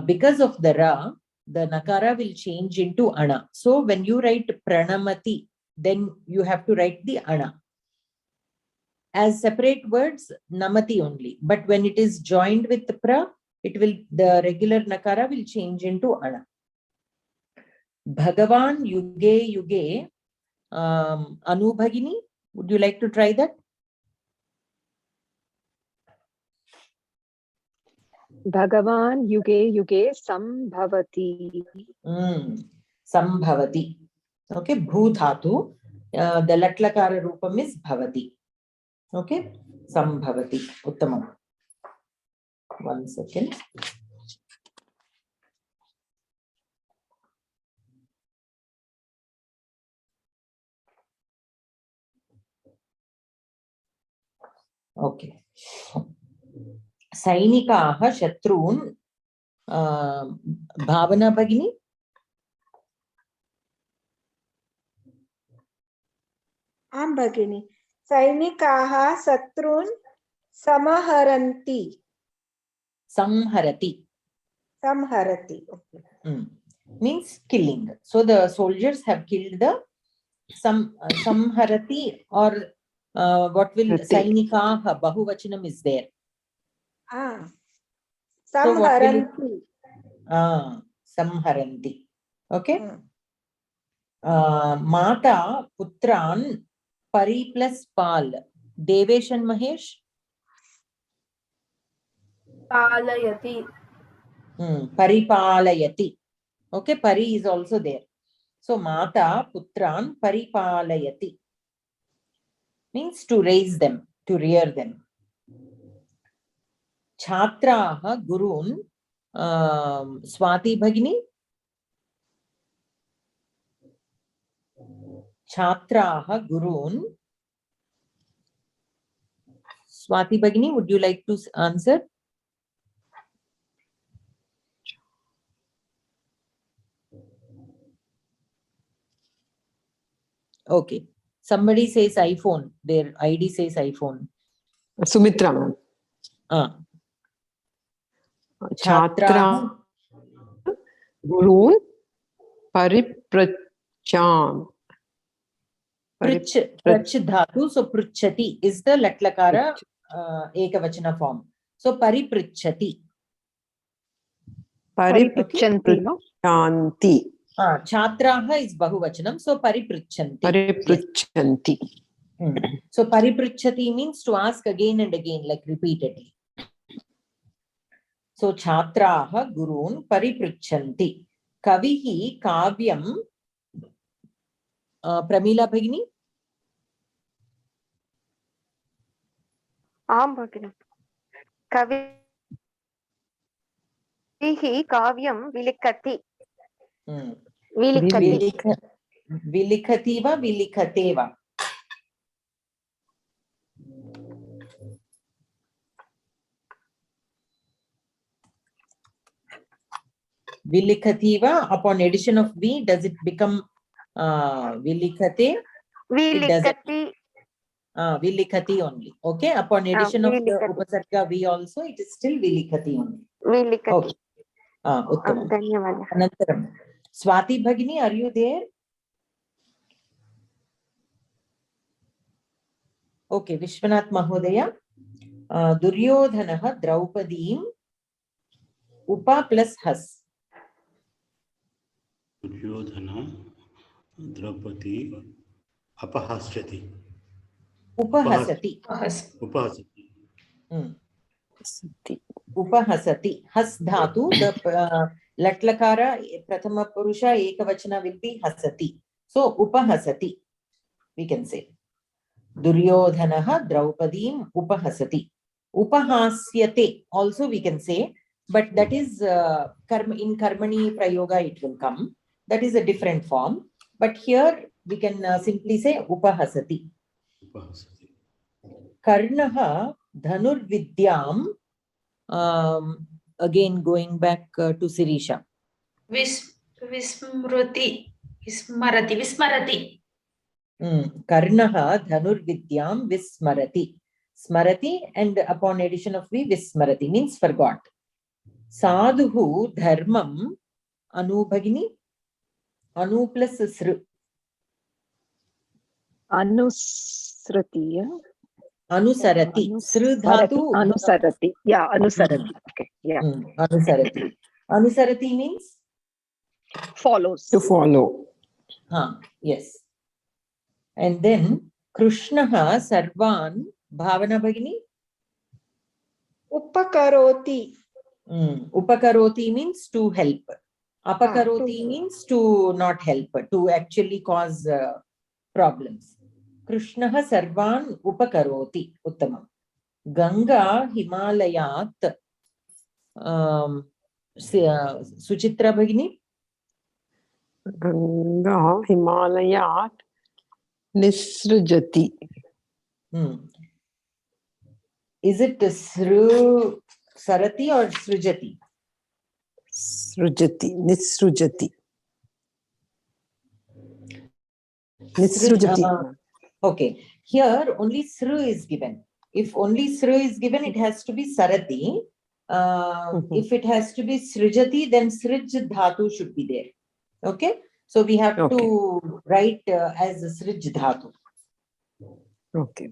because of the ra, the nakara will change into ana. So when you write pranamati, then you have to write the ana. As separate words, namati only. But when it is joined with the pra, the regular nakara will change into ana. Bhagavan yuge yuge. Anu Bhagini, would you like to try that? Bhagavan yuge yuge sambhavati. Sambhavati. Okay, bhu dhatu. The latlakara rupam is bhavati. Okay, sambhavati. Uttamam. 1 second. Okay. Sainikaha shatrun. Bhavana Bhagini. Bhagini. Sainikaha Satrun Samaharanti. Samharati. Samharati. Okay. Means killing. So the soldiers have killed the samharati, or what will sainikaha, bahuvachanam is there. So what will it? Samharanti. Okay. Mata putran pari plus pal. Devesh and Mahesh. Palayati. Paripalayati. Okay, pari is also there. So mata putran paripalayati means to raise them, to rear them. Chhatraha gurun. Swati Bhagini. Chhatraha gurun. Swati Bhagini, would you like to answer? Okay. Somebody says iPhone. Their ID says iPhone. Sumitra, ma'am. Chhatra Gurun Paripracham. Prich dhatu. So pruchati is the latlakara ekavachana form. So pariprichati. Pariprichanti, no? Pariprichanti. Chhatraha is bahuvachanam. So pariprichanti. Pariprichanti. So pariprichati means to ask again and again, like repeatedly. So chhatraha gurun pariprichanti. Kavihi kavyam. Pramila Bhagini. Bhagini. Kavihi kavyam vilikati. Vilikhati va vilikhate va. Vilikhati va, upon addition of V, does it become vilikhate? Vilikati. Vilikhati only. Okay, upon addition of the upasarga V also, it is still vilikhati only. Vilikati. Okay. Uttamam. Dhanyavada. Anantaram. Swati Bhagini, are you there? Okay, Vishwanath Mahodaya. Duryodhanaha Draupadim Upa plus Has. Duryodhana Draupadi Apahasati. Upahasati. Upahasati. Upahasati. Has dhatu, the latlakara prathama purusha ekavachana will be hasati. So upahasati, we can say. Duryodhanaha Draupadim Upahasati. Upahasyate also we can say, but that is in Karmani Prayoga it will come. That is a different form. But here we can simply say Upahasati. Karnaha Dhanur Vidyam. Again going back to Sirisha. Vismarati. Karnaha Dhanur Vidyam Vismarati. Smarati, and upon addition of V, Vismarati means forgot. Sadhuhu Dharmam Anu Bhagini. Anu plus Sru. Anusruti. Anusarati. Sru dhatu. Anusarati. Yeah, Anusarati. Okay. Yeah. Anusarati. Anusarati means? Follows. To follow. Yes. And then Krishnaha Sarvan Bhavana Bhagini. Upakaroti. Upakaroti means to help. Apakaroti means to not help, to actually cause problems. Krishnaha Sarvan Upakaroti. Uttamam. Ganga Himalayat. Suchitra Bhagini. Ganga Himalayat Nisrujati. Is it Sru Sarati or Srujati? Srujati. Nisrujati. Nisrujati. Okay. Here only Sru is given. If only Sru is given, it has to be Sarati. If it has to be Srijati, then Srij Dhatu should be there. Okay? So we have to write as Srij Dhatu. Okay.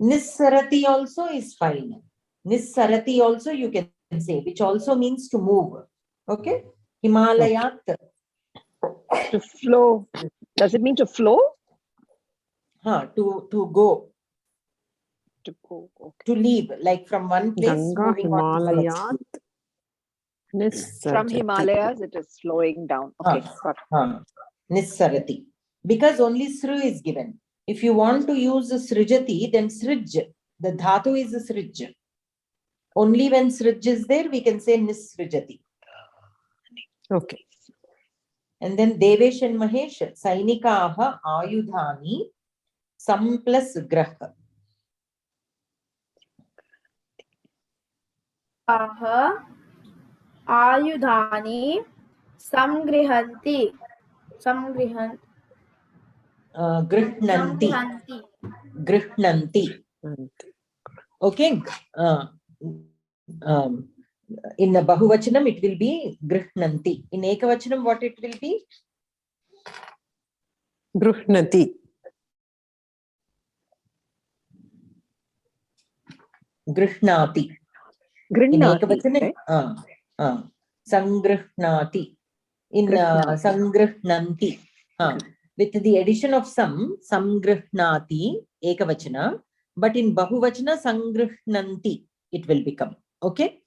Nissarati also is fine. Nissarati also you can say, which also means to move. Okay? Himalayat. To flow. Does it mean to flow? To go. To go. Okay. To leave, like from one place. Ganga Himalayat. From Himalayas, it is flowing down. Okay. Nissarati. Because only Sru is given. If you want to use Srijati, then Srij. The Dhatu is Srij. Only when Srij is there, we can say Nisrijati. Okay. And then Devesh and Mahesh, Sainikaha Ayudhani Sam plus Graha. Ayudhani samgrihanti. Grihnanti. Okay. In the Bahuvachanam, it will be Grihnanti. In Ekavachanam, what it will be? Gruhnati. Grihnati. In Ekavachanam, Sangrihnati. In Sangrihnanti. With the addition of Samgrihnati, Ekavachana. But in Bahuvachana, Sangrihnanti, it will become. Okay?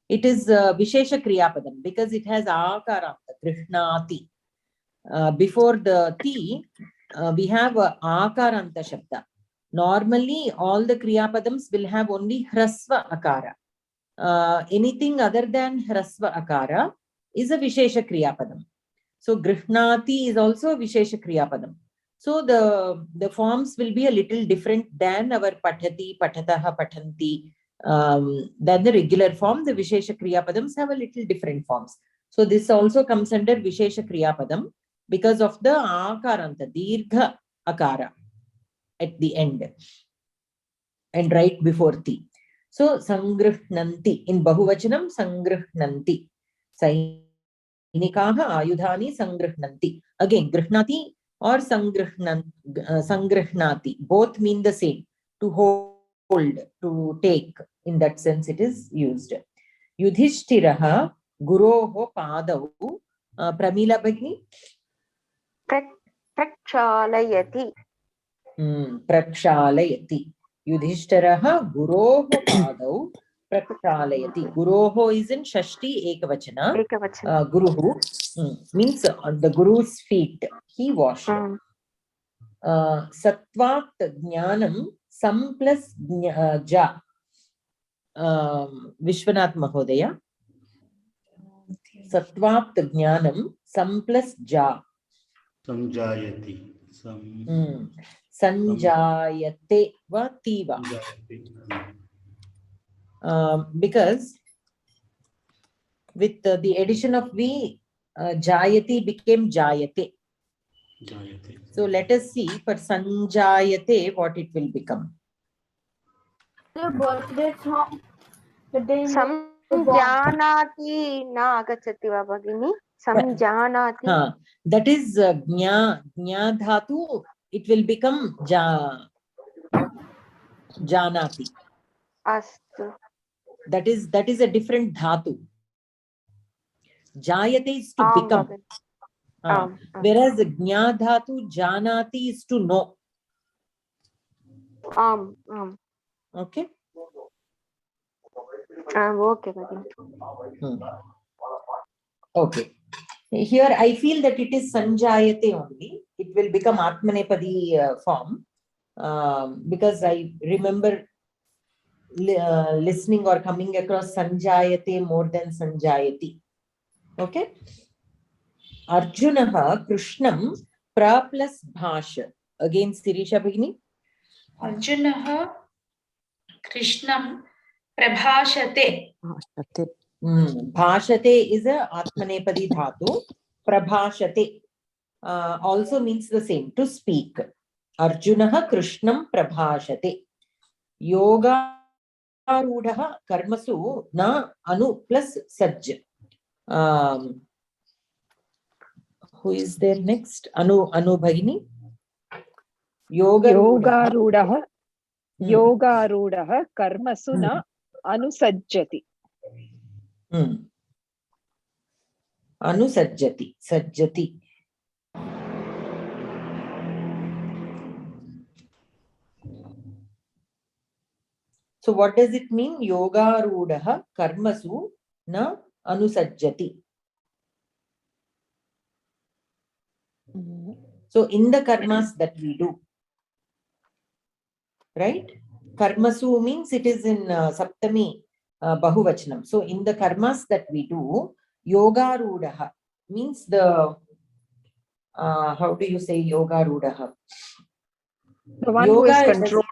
It is Vishesha Kriyapadam because it has Akaranta, Grihnati. Before the Ti, we have Akaranta Shabda. Normally, all the Kriyapadams will have only Hrasva Akara. Anything other than Hrasva Akara is a Vishesha Kriyapadam. So, Grihnati is also a Vishesha Kriyapadam. So, the forms will be a little different than our Pathati, Pathataha, Pathanti. Than the regular form, the Vishesha Kriyapadams have a little different forms. So, this also comes under Vishesha Kriyapadam because of the Akaranta, Dirgha Akara at the end and right before Ti. So, Sangrihnanti. In Bahuvachanam, Sangrihnanti. Sainikaha Ayudhani Sangrihnanti. Again, Grihnati or Sangrihnati. Both mean the same. To hold, to take. In that sense, it is used. Yudhishthiraha Guroho Padau. Pramila Bhagini? Prakshalayati. Prakshalayati. Yudhishthiraha Guroho Padau Prakshalayati. Guroho is in Shashti Ekavachana. Guruhu means on the Guru's feet. He washed. Sattvat Jnanam Sam plus Ja. Vishwanath Mahodaya. Sattvat Jnanam Sam plus Ja. Samjayati. Sanjayate va tiva. Because with the addition of V, Jayati became Jayate. So let us see for Sanjayate what it will become. The birthday song. The day Samjanati na agachati va bhagini. Samjanati. That is Jna Dhatu. It will become Janati. Astu. That is a different Dhatu. Jayate is to become. Whereas Jna Dhatu, Janati is to know. Okay. Okay. Okay. Here I feel that it is Sanjayate only. It will become Atmanepadi form. Because I remember listening or coming across Sanjayate more than Sanjayati. Okay. Arjunaha Krishnam pra plus bhasha. Again, Sirisha Bhagini. Arjunaha Krishnam prabhashate. Bhashate is a Atmanepadi dhatu. Prabhashate also means the same, to speak. Arjunaha Krishnam Prabhashate. Yogarudhaha karmasu na anu plus sajj. Who is there next? Anu Bhagini. Yogarudhaha karmasu na anusajjati. Anusajjati. Sajjati. So what does it mean? Yogarudhaha karmasu na anusajjati. So in the karmas that we do, right? Karmasu means it is in Saptami Bahuvachanam. So in the karmas that we do, Yogarudhaha means the, how do you say Yogarudhaha? The one who is controlled,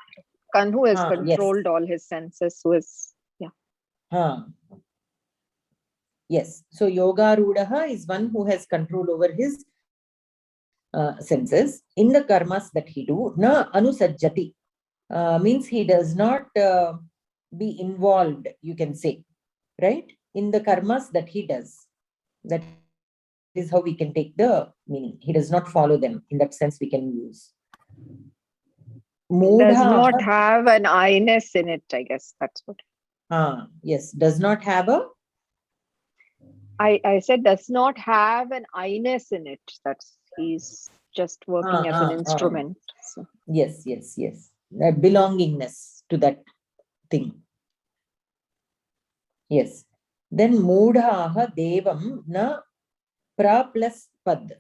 controlled all his senses, who is, Yes. So Yogarudhaha is one who has control over his senses. In the karmas that he do, na anusajjati means he does not be involved, you can say, right? In the karmas that he does. That is how we can take the meaning. He does not follow them. In that sense, we can use. does not have an I-ness in it, I guess. That's what. Yes, does not have a. I said does not have an I-ness in it. That's he's just working as an instrument. So. Yes. Belongingness to that thing. Yes. Then Mudhaha Devam na pra plus pad.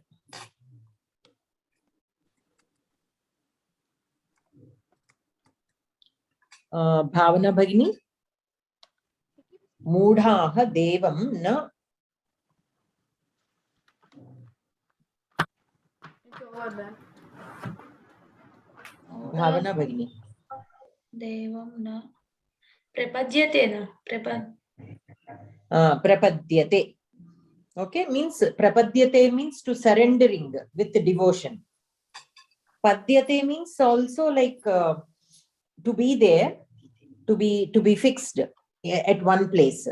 Bhavana Bhagini. Mudhaha Devam na. Bhavana Bhagini. Devam na. Prapadyate na. Prapadyate. Okay, means prapadyate means to surrendering with devotion. Padyate means also like to be there, to be fixed at one place.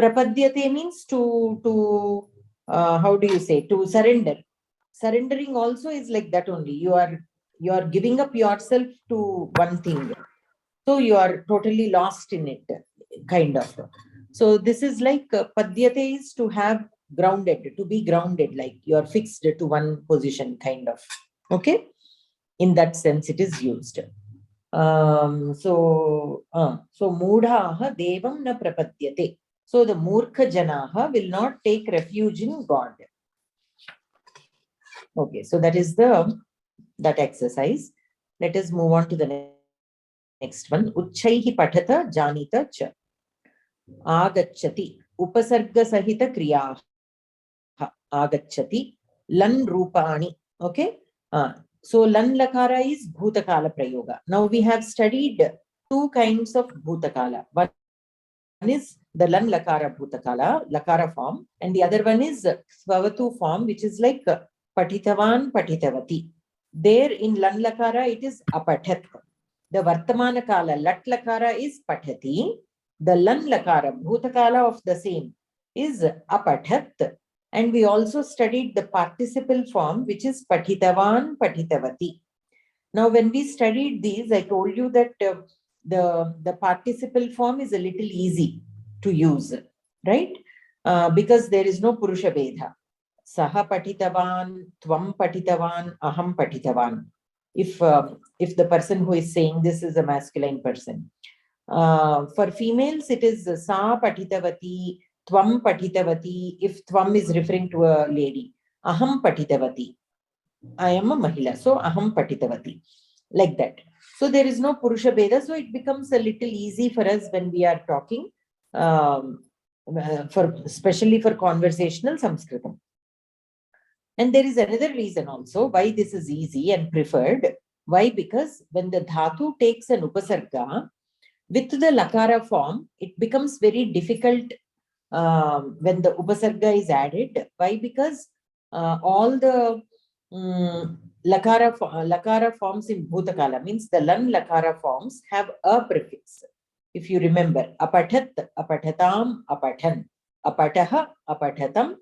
Prapadyate means to how do you say, to surrender. Surrendering also is like that only. You are giving up yourself to one thing, so you are totally lost in it, kind of. So this is like padyate is to have grounded, to be grounded, like you are fixed to one position, kind of. Okay, in that sense it is used. So mudhaha devam na prapadyate. So the murkha janaha will not take refuge in God. Okay, so that is that exercise. Let us move on to the next one. Uchchaihi patata janita cha. Agacchati. Upasarga sahita kriyaha. Agacchati. Lan rupani. Okay. So lan lakara is bhutakala prayoga. Now we have studied two kinds of bhutakala. One is the lan lakara bhutakala, lakara form, and the other one is svavatu form, which is like patitavan, patitavati. There in lan lakara it is apathat. The vartamana kala lat lakara is pathati. The lan lakara bhutakala of the same is apathat. And we also studied the participle form, which is patitavan, patitavati. Now, when we studied these, I told you that the participle form is a little easy to use, right? Because there is no purusha vedha. Saha patitavan, tvam patitavan, aham patitavan. If the person who is saying this is a masculine person. For females, it is sa patitavati, tvam patitavati, if tvam is referring to a lady. Aham patitavati. I am a mahila, so aham patitavati. Like that. So there is no purusha beda, so it becomes a little easy for us when we are talking, especially for conversational Samskritam. And there is another reason also why this is easy and preferred. Why? Because when the dhatu takes an upasarga, with the lakara form, it becomes very difficult when the upasarga is added. Why? Because all the lakara forms in bhutakala, means the lan lakara forms have a prefix. If you remember, apathat, apathatam, apathan, apataha, apathatam,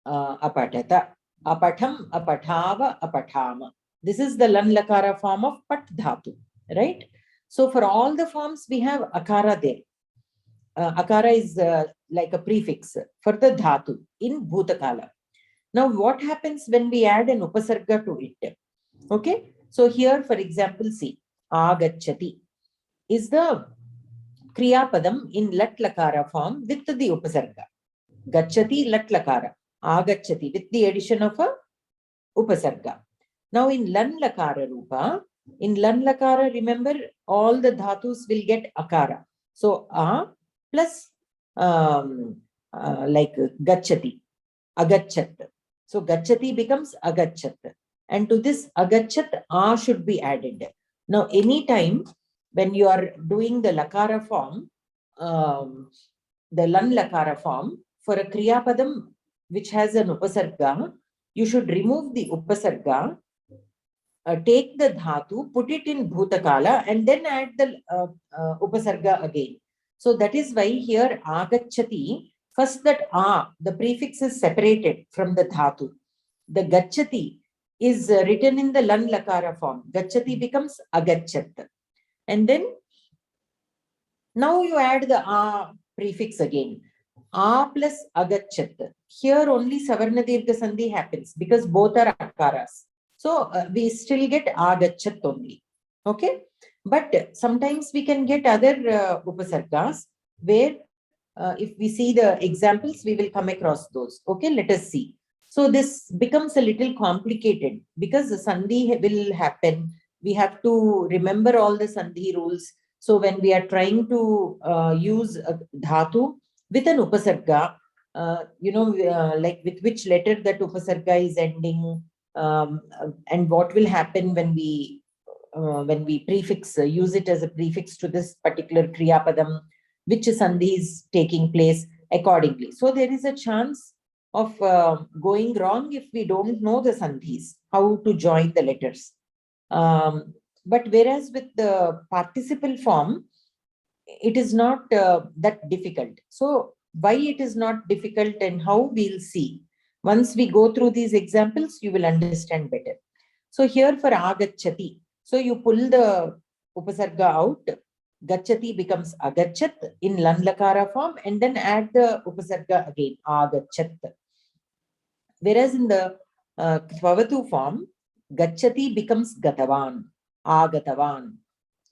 apatata, apatham, apatava, apatama. This is the lan lakara form of pat dhatu, right? So for all the forms, we have akara there. Akara is like a prefix for the dhatu in bhutakala. Now, what happens when we add an upasarga to it? Okay, so here, for example, see, agachati is the kriya padam in lat lakara form with the upasarga. Gachati lat lakara, agachati with the addition of a upasarga. Now, in lan lakara rupa, in lan lakara, remember, all the dhatus will get akara. So, a plus like gachati, agachat. So, gachati becomes agachat. And to this agachat, a should be added. Now, anytime when you are doing the lakara form, the lan lakara form, for a kriya padam which has an upasarga, you should remove the upasarga, take the dhatu, put it in bhutakala, and then add the upasarga again. So that is why here agachati, first that the prefix is separated from the dhatu. The gachati is written in the lan lakara form. Gachati becomes agachat. And then now you add the prefix again. A plus agachat. Here only savarna dirgha sandhi happens because both are akaras. So we still get agachat only. Okay. But sometimes we can get other upasargas where if we see the examples, we will come across those. Okay, let us see. So this becomes a little complicated because the sandhi will happen. We have to remember all the sandhi rules. So when we are trying to use a dhatu with an upasarga, like with which letter that upasarga is ending, and what will happen when we prefix, use it as a prefix to this particular kriya padam, which sandhi is taking place accordingly. So there is a chance of going wrong if we don't know the sandhis, how to join the letters. But whereas with the participle form, it is not that difficult. So why it is not difficult and how we'll see. Once we go through these examples, you will understand better. So here for agachati, so you pull the upasarga out, gachati becomes agachat in lan lakara form, and then add the upasarga again, agachat. Whereas in the kvavatu form, gachati becomes gatavan, agatavan.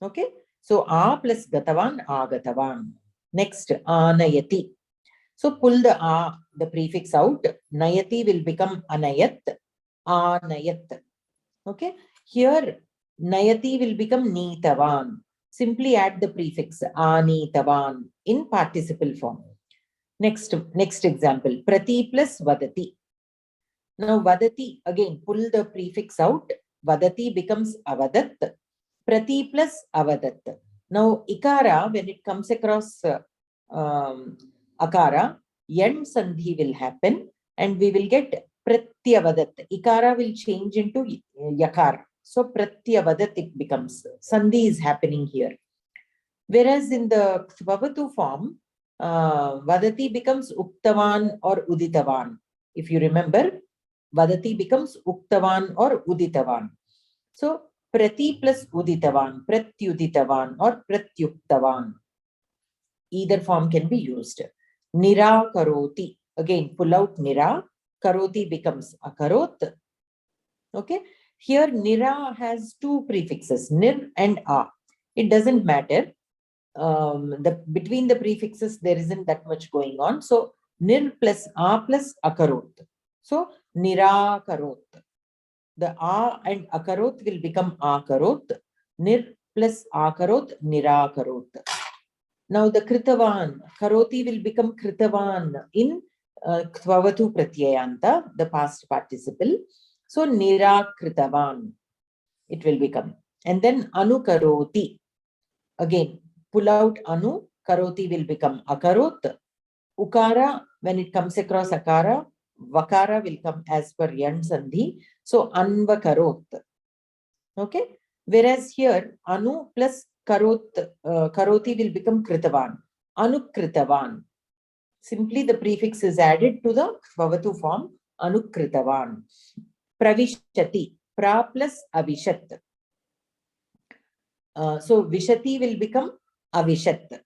Okay, so a plus gatavan, agatavan. Next, anayati. So pull the prefix out, nayati will become anayat, anayat. Okay, here nayati will become neetavan. Simply add the prefix anitavan in participle form. Next example, prati plus vadati. Now vadati, again pull the prefix out, vadati becomes avadat, prati plus avadat. Now ikara, when it comes across akara, yan sandhi will happen and we will get pratyavadat. Ikara will change into yakar. So pratyavadat it becomes. Sandhi is happening here. Whereas in the kvavatu form, vadati becomes uktavan or uditavan. If you remember, vadati becomes uktavan or uditavan. So prati plus uditavan, pratyuditavan or pratyuktavan. Either form can be used. Nira karoti. Again, pull out nira. Karoti becomes akarot. Okay. Here, nira has two prefixes, nir and a. It doesn't matter. Between the prefixes, there isn't that much going on. So, nir plus a plus akarot. So, nira karot. The a and akarot will become akarot. Nir plus akarot, nira karot. Now the kritavan, karoti will become kritavan in kvavatu pratyayanta, the past participle. So nira kritavan, it will become. And then anu karoti. Again, pull out anu, karoti will become akarot. Ukara, when it comes across akara, vakara will come as per yan sandhi. So anvakarot. Okay. Whereas here, anu plus karoti will become kritavan. Anukritavan. Simply the prefix is added to the bhavatu form. Anukritavan. Pravishati. Pra plus avishat. So vishati will become avishat.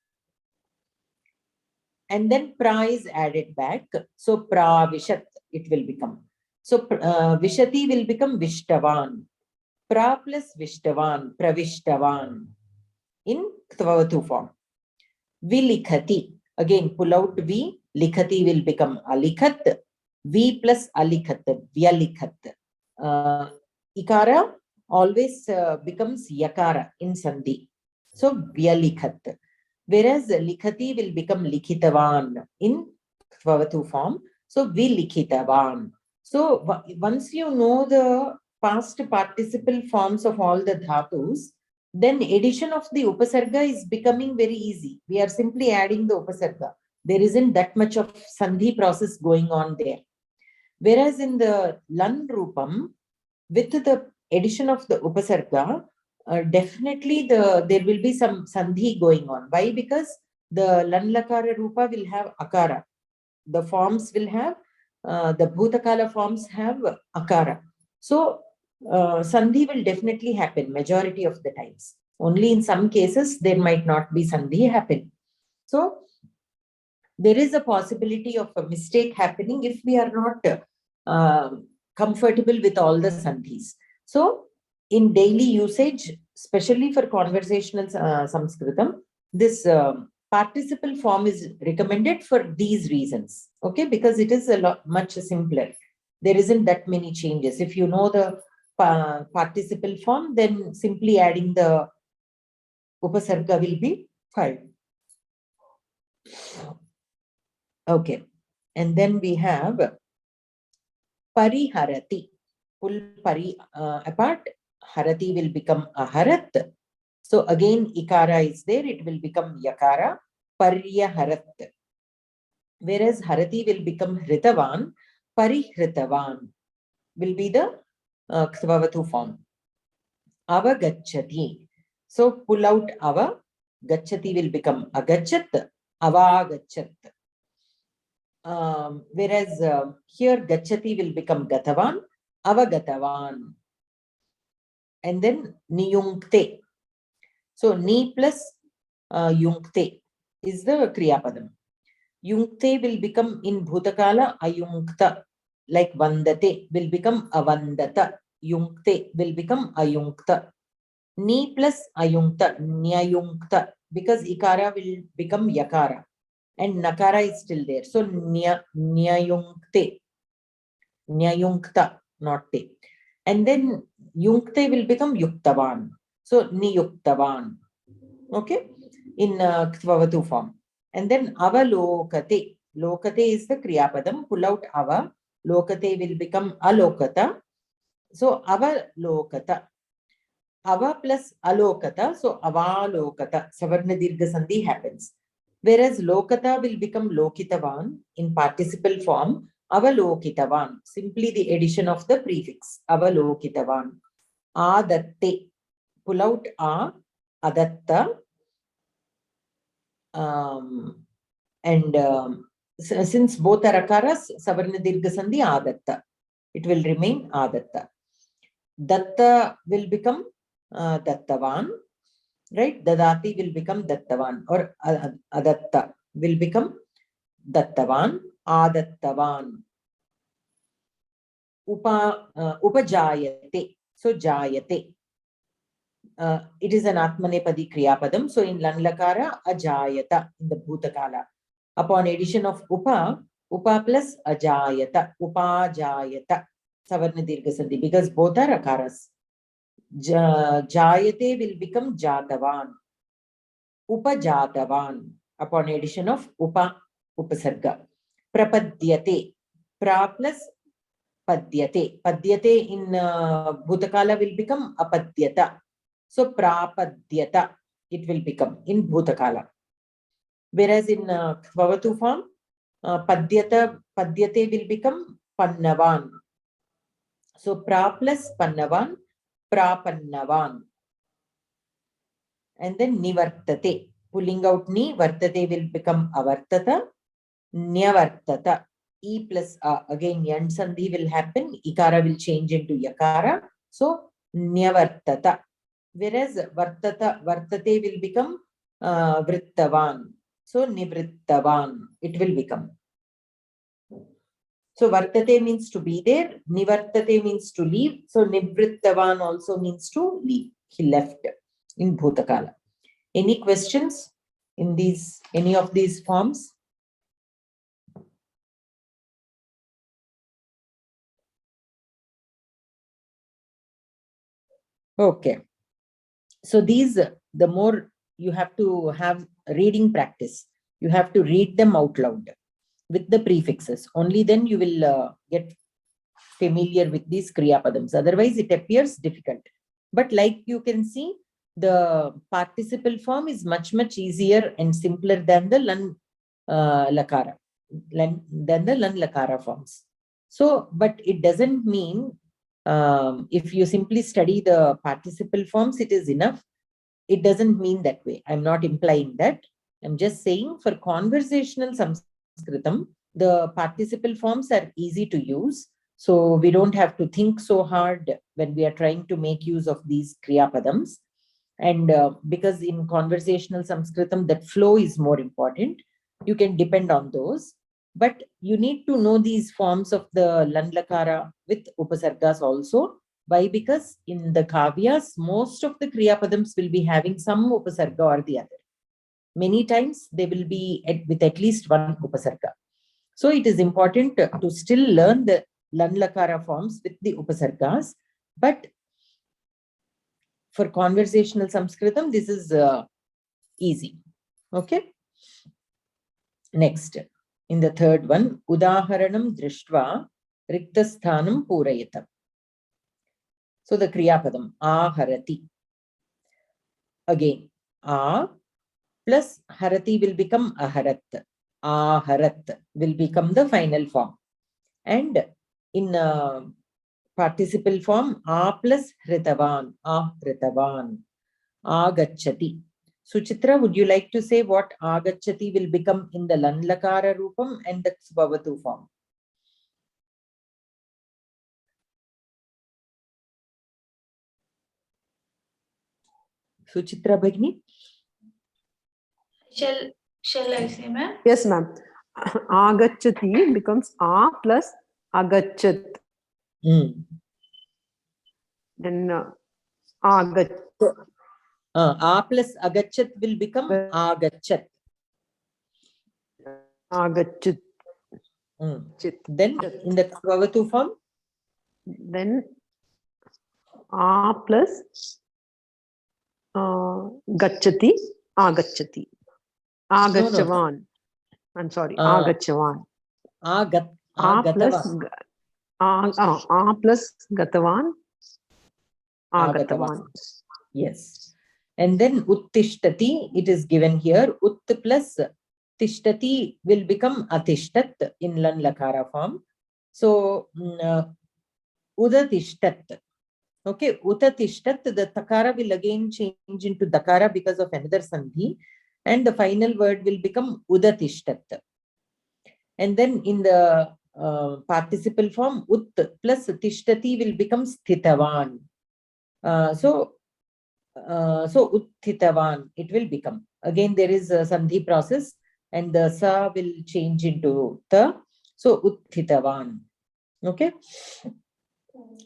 And then pra is added back. So pravishat it will become. So vishati will become vishtavan. Pra plus vishtavan, pravishtavan in Ktvavatu form. Vilikhati. Again, pull out V. Likhati will become alikhat. V plus alikhat, vyalikhat. Ikara always becomes yakara in sandhi. So vyalikhat. Whereas likhati will become likhitavan in Ktvavatu form. So vilikhitavan. So once you know the past participle forms of all the dhatus, then addition of the upasarga is becoming very easy. We are simply adding the upasarga. There isn't that much of sandhi process going on there. Whereas in the lan rupam, with the addition of the upasarga, definitely there will be some sandhi going on. Why? Because the lan lakara rupa will have akara. The forms will have, the bhutakala forms have akara. So sandhi will definitely happen majority of the times. Only in some cases there might not be sandhi happen. So there is a possibility of a mistake happening if we are not comfortable with all the sandhis. So in daily usage, especially for conversational Samskritam, this participle form is recommended for these reasons. Okay, because it is a lot much simpler. There isn't that many changes. If you know the participle form, then simply adding the upasarga will be fine. Okay, and then we have pariharati. Pull pari apart, harati will become aharat. So again, ikara is there, it will become yakara, paryaharat. Whereas harati will become hritavan, parihritavan will be the ktvavatu form. Avagachati. So pull out ava, gachati will become agachat, avagachat. Whereas here gachati will become gatavan, avagatavan. And then niyunkte. So ni plus yunkte is the kriyapadam. Yunkte will become in bhutakala ayunkta, like vandate will become avandata. Yunkte will become ayunkta. Ni plus ayunkta, nyayunkta, because ikara will become yakara and nakara is still there. So nyayunkte, nyayunkta, not te. And then yunkte will become yuktavan. So niyuktavan. Okay, in ktvavatu form. And then avalokate. Lokate is the kriyapadam. Pull out ava. Lokate will become alokata. So avalokata. Ava plus alokata. So avalokata. Savarna dirgha sandhi happens. Whereas lokata will become lokitavan in participle form. Avalokitavan. Simply the addition of the prefix. Avalokitavan. Adatte. Pull out a. Adatta. Since both are akaras, savarna dirgha sandhi adatta. It will remain adatta. Datta will become dattavan, right? Dadati will become dattavan, or adatta will become dattavan, adattavan. Upajayate. So jayate. It is an atmanepadi kriyapadam. So in lanlakara, ajayata in the bhutakala. Upon addition of upa plus ajayata, upajayata, savarna dirgha sandhi, because both are akaras. Jayate will become jatavan, upajatavan, upon addition of upasarga. Prapadyate, pra plus padyate. Padyate in bhutakala will become apadyata. So prapadyata it will become in bhutakala. Whereas in kvavatu form, padyate will become pannavan. So pra plus pannavan, prapannavan. And then nivartate. Pulling out ni, vartate will become avartata. Nyavartata. E plus a. Again, yand sandhi will happen. Ikara will change into yakara. So, nyavartata. Whereas vartate will become vrittavan. So, nivrittavan. It will become. So, vartate means to be there. Nivartate means to leave. So, nivrittavan also means to leave. He left in Bhutakala. Any questions in these, any of these forms? Okay. So these, the more you have to have reading practice, you have to read them out loud with the prefixes. Only then you will get familiar with these Kriya Padams. Otherwise, it appears difficult. But like you can see, the participle form is much easier and simpler than the Lan Lakara, than the Lan Lakara forms. So, but it doesn't mean if you simply study the participle forms, it is enough. It doesn't mean that way. I'm not implying that. I'm just saying for conversational Samskritam, the participle forms are easy to use. So we don't have to think so hard when we are trying to make use of these Kriya Padams. And because in conversational Samskritam, that flow is more important, you can depend on those. But you need to know these forms of the Lan Lakara with Upasargas also. Why? Because in the Kavyas, most of the Kriya Padams will be having some Upasarga or the other. Many times they will be with at least one Upasarga. So it is important to still learn the Lan Lakara forms with the Upasargas. But for conversational Samskritam, this is easy. Okay. Next, in the third one, Udaharanam Drishtva Riktasthanam Purayata. So the Kriya Padam, Aharati. Again, A plus Harati will become Aharat. Aharat will become the final form. And in participle form, A plus Hritavan, Ahritavan, Agachati. Suchitra, would you like to say what Agachati will become in the Lan Lakara Rupam and the Svavatu form? Suchitra Bhagini? Shall I say, ma'am? Yes, ma'am. Agachati becomes A plus Agachat. Then Agachat. A plus Agachat will become Agachat. Agachat. Then in the Svavatu form? Then A plus Gachati, Agachati. Agachavan. No. I'm sorry, Agachavan. A plus Gatavan, Agatavan. Yes. And then Uttishtati, it is given here. Ut plus Tishtati will become Atishtat in Lan Lakara form. So, Udatishtat. Okay, Utatishtat, the Takara will again change into Dakara because of another Sandhi. And the final word will become Udatishtat. And then in the participle form, Ut plus Tishtati will become Sthitavan. So Utthitavan, it will become. Again, there is a Sandhi process and the Sa will change into Ta. So Utthitavan. Okay.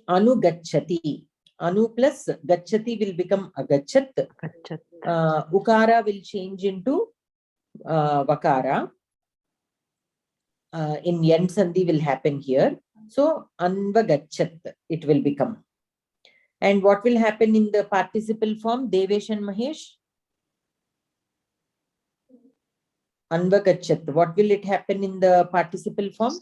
Anu Gachati. Anu plus Gachati will become Agachat. Ukara will change into Vakara. In Yand Sandhi will happen here. So Anvagachat, it will become. And what will happen in the participle form, Devesh and Mahesh? Anvagachat. What will it happen in the participle form?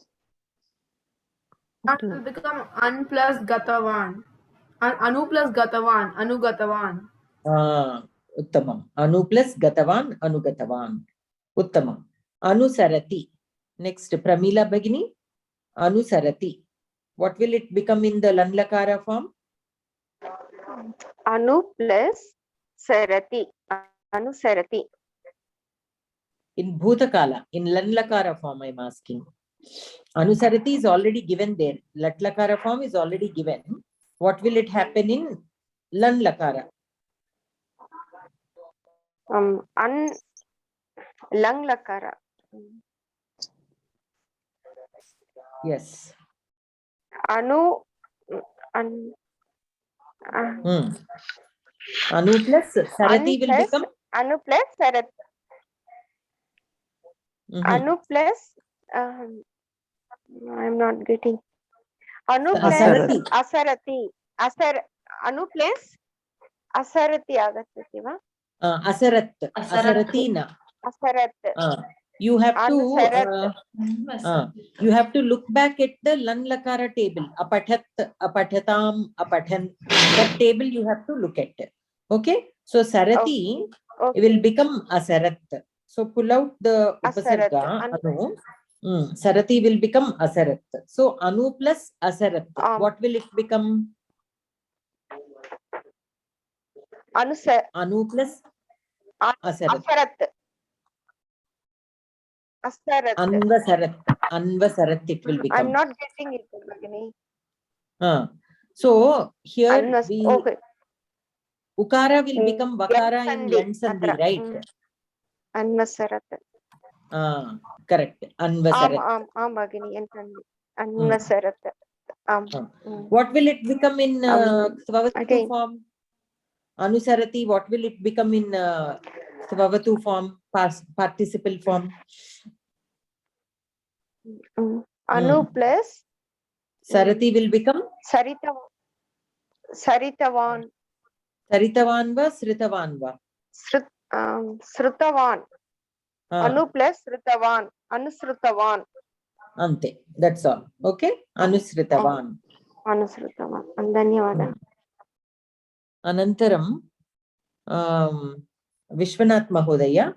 It will become An plus Gatavan. Anu plus Gatavan. Anugatavan. Uttamam. Anu plus Gatavan. Anugatavan. Uttamam. Anusarati. Next, Pramila Bhagini. Anusarati. What will it become in the Lan Lakara form? Anu plus sarati. Anusarati. In Bhutakala, in Lanlakara form, I'm asking. Anusarati is already given there. Latlakara form is already given. What will it happen in Lanlakara? Langlakara. Yes. Anu. Anu plus Sarati will become? Anu plus Sarat. Anu plus, I'm not getting. Anu plus Asarati. Anu plus Asarati agatati va? Asarat. Asaratina. Asarat. You have to look back at the Lanlakara table. Apathat, apathatam, apathan. That table you have to look at. Okay. So Sarati will become Asarat. So pull out the Upasarga. Anu. Sarati will become Asarat. So Anu plus Asarat. What will it become? Anu plus Asarat. Anvasarat it will become. I'm not getting it, Bhagini. So here Ukara will become Vakara in Yansandhi, right? Anvasarat. Correct. Anvasarat. Bhagini, Yansandhi. Anvasarat. What will it become in Svavatu form? Anusarati, what will it become in Svavatu form, participle form? Anu plus Sarati will become? Saritavan. Saritavan va, Sritavan va? Srutavan. Anu plus Sritavan. Anusrutavan. Ante. That's all. Okay? Anusritavan. Anusrutavan. Dhanyavada. Anantaram, Vishwanath Mahodaya.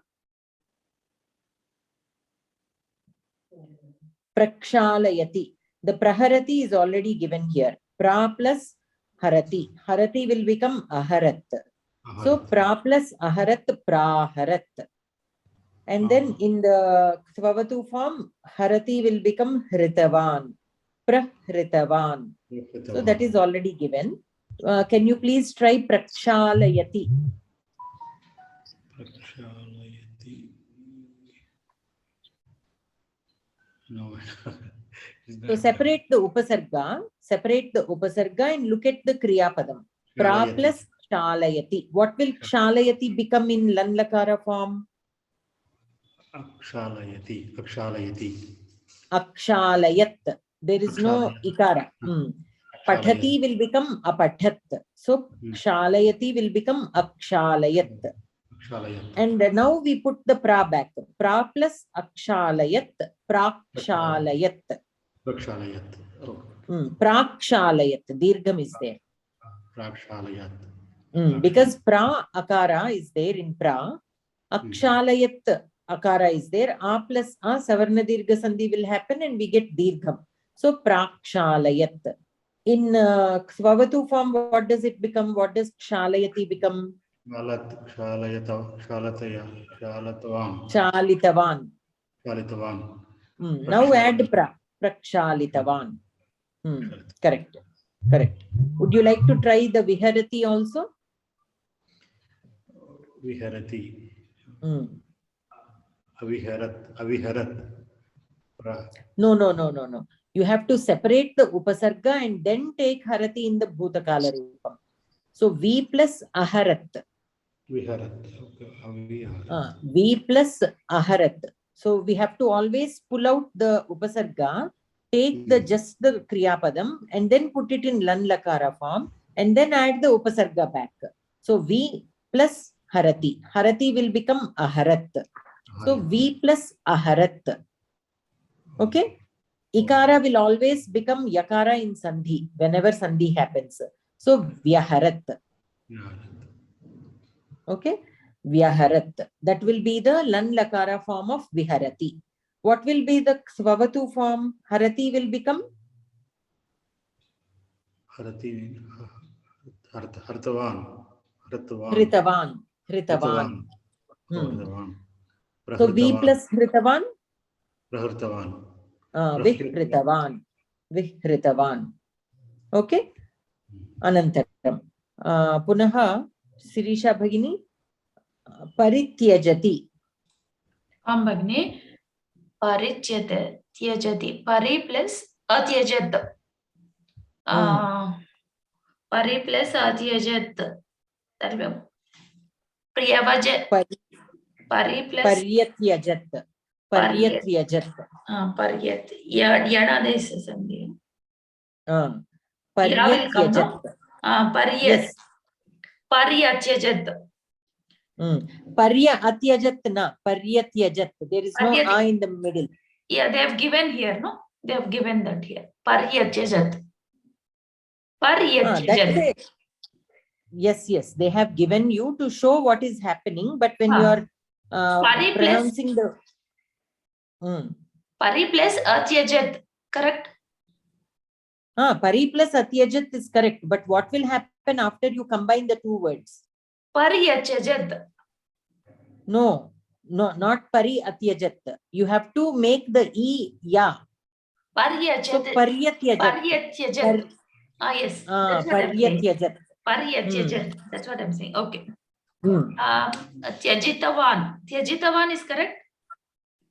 Prakshalayati. The praharati is already given here. Pra plus harati. Harati will become aharat. So pra plus aharat, praharat. And then in the Svavatu form, harati will become hritavan. Prahritavan. So that is already given. Can you please try prakshalayati? Prakshalayati. No. So separate the upasarga and look at the kriya padam. Pra plus kshalayati. What will kshalayati become in Lanlakara form? Akshalayati. Akshalayati. Akshalayat. There is no ikara. Pathati will become apathat. So kshalayati will become akshalayat. And now we put the pra back. Pra plus akshalayat, prakshalayat. Prakshalayat. Prakshalayat. Dirgham is there. Prakshalayat. Because pra akara is there in pra. Akshalayat akara is there. A plus a savarna dirgha sandhi will happen and we get dirgham. So prakshalayat. In Svavatu form, what does it become? What does kshalayati become? Chalitavan. Now add pra. Prakshaalitavan. Correct. Correct. Would you like to try the viharati also? Viharati. Aviharat. No. You have to separate the upasarga and then take harati in the bhutakala rupam. So V plus aharat. Viharat. V plus aharat. So we have to always pull out the upasarga, take just the kriya padam and then put it in Lanlakara form and then add the upasarga back. So V plus harati. Harati will become aharat. So V plus aharat. Okay. Ikara will always become yakara in sandhi whenever sandhi happens. So vyaharat. Okay. Vyaharat. That will be the Lanlakara form of viharati. What will be the Svavatu form? Harati will become? Harati. Hartavan. Hritavan. Hritavan. Hritavan. So V plus Hritavan? Prahritavan. Vihritavan. Vihritavan. Okay. Anantaram. Punaha Sirisha Bhagini Parityajati. Bhagini Parityajati. Pari plus Atyajat. Pari plus Atyajat. That will be Priyavajat. Pari plus Paryatyajat. Paryatyajat. Paryat. Yana this is something. Paryatyajat. Paryat. Yes. Paryatyajat. Paryatyajat na. Paryatyajat. There is no A in the middle. Yeah, they have given here, no? They have given that here. Paryatyajat. Paryatyajat. Yes, yes. They have given you to show what is happening, but when you are pronouncing the Pari plus Atyajat, correct? Pari plus Atyajat is correct, but what will happen after you combine the two words? Paryatyajat. No, not Pari Atyajat. You have to make the E ya. Paryatyajat. So Paryatyajat. Paryatyajat. Yes. Paryatyajat. Paryatyajat. That's what I'm saying. Okay. Tyajitavan. Tyajitavan is correct?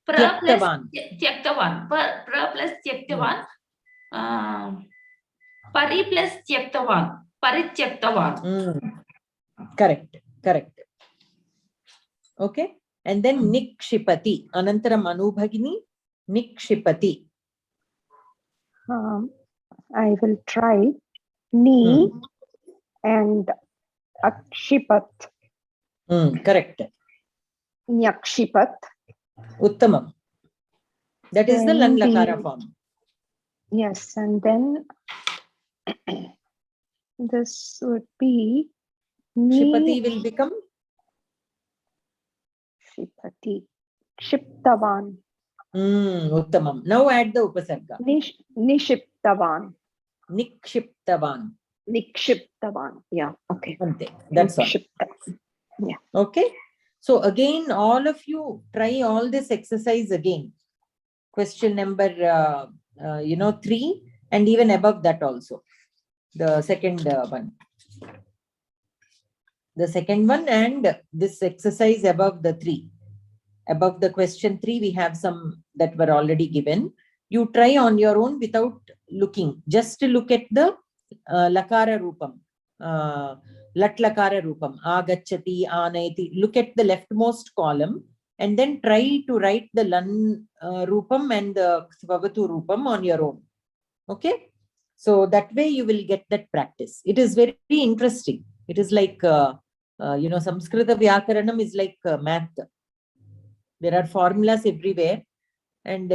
Tyaktavan. Tyaktavan. Pra plus Tyaktavan. Pari plus Tyaktavan. Parityaktavan. Correct. Correct. Okay. And then Nikshipati. Anantaram Anubhagini. Nikshipati. I will try. Ni and Akshipat. Correct. Nyakshipat. Uttamam. That is the Lan Lakara form. Yes, and then this would be Shipati will become Shipati. Shiptavan. Uttamam. Now add the Upasarga. Nishiptavan. Nikshiptavan. Nikshiptavan. Yeah, okay. That's all. Yeah. Okay. So again, all of you try all this exercise again. Question number 3 and even above that also. The second one. The second one and this exercise above the 3. Above the question 3, we have some that were already given. You try on your own without looking. Just to look at the Lakara Rupam. Lat Lakara Rupam. Agachati, Anayati. Look at the leftmost column and then try to write the Lan Rupam and the Svavatu Rupam on your own. Okay? So that way you will get that practice. It is very, very interesting. It is like, Samskritha Vyakaranam is like math. There are formulas everywhere. And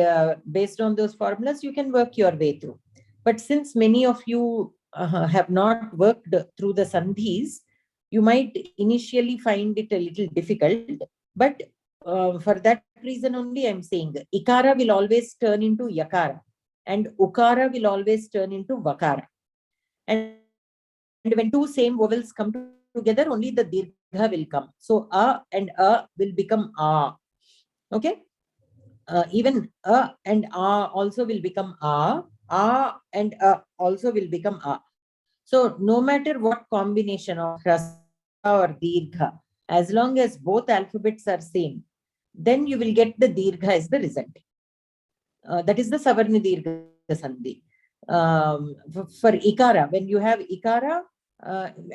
based on those formulas, you can work your way through. But since many of you have not worked through the sandhis, you might initially find it a little difficult. But for that reason only, I'm saying Ikara will always turn into Yakara. And Ukara will always turn into Vakara. And when two same vowels come together, only the Dirgha will come. So A and A will become A. Okay? Even A and A also will become A. A and A also will become A. So no matter what combination of Hrasva or Dirgha, as long as both alphabets are same, then you will get the Dirgha as the result. That is the Savarna Dirgha Sandhi. For Ikara, when you have Ikara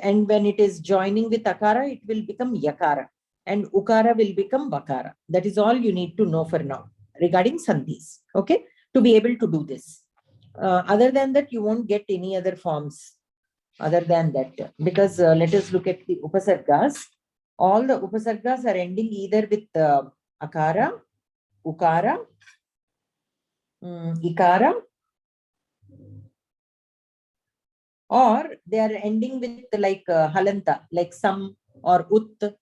and when it is joining with Akara, it will become Yakara. And Ukara will become Vakara. That is all you need to know for now regarding Sandhis. Okay? To be able to do this. Other than that, you won't get any other forms other than that. Because let us look at the Upasargas. All the Upasargas are ending either with Akara, Ukara, Ikara, or they are ending with like Halanta, like Sam or Ut,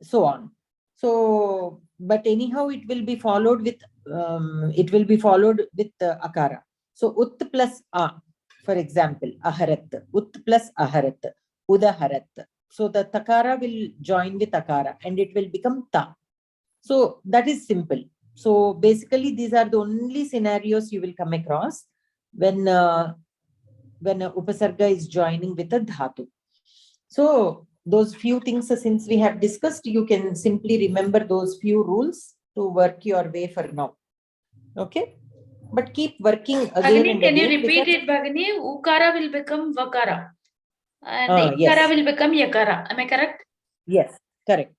so on. So, but anyhow, it will be followed with Akara. So Ut plus A, for example, Aharat. Ut plus Aharat. Udaharat. So the takara will join with akara and it will become ta. So that is simple. So basically these are the only scenarios you will come across when a upasarga is joining with a dhatu. So those few things, since we have discussed, you can simply remember those few rules to work your way for now. Okay? But keep working again Bhagini, and can you again. repeat it, Bhagini? Ukara will become vakara. And ikara Yes. will become yakara. Am I correct? Yes, correct.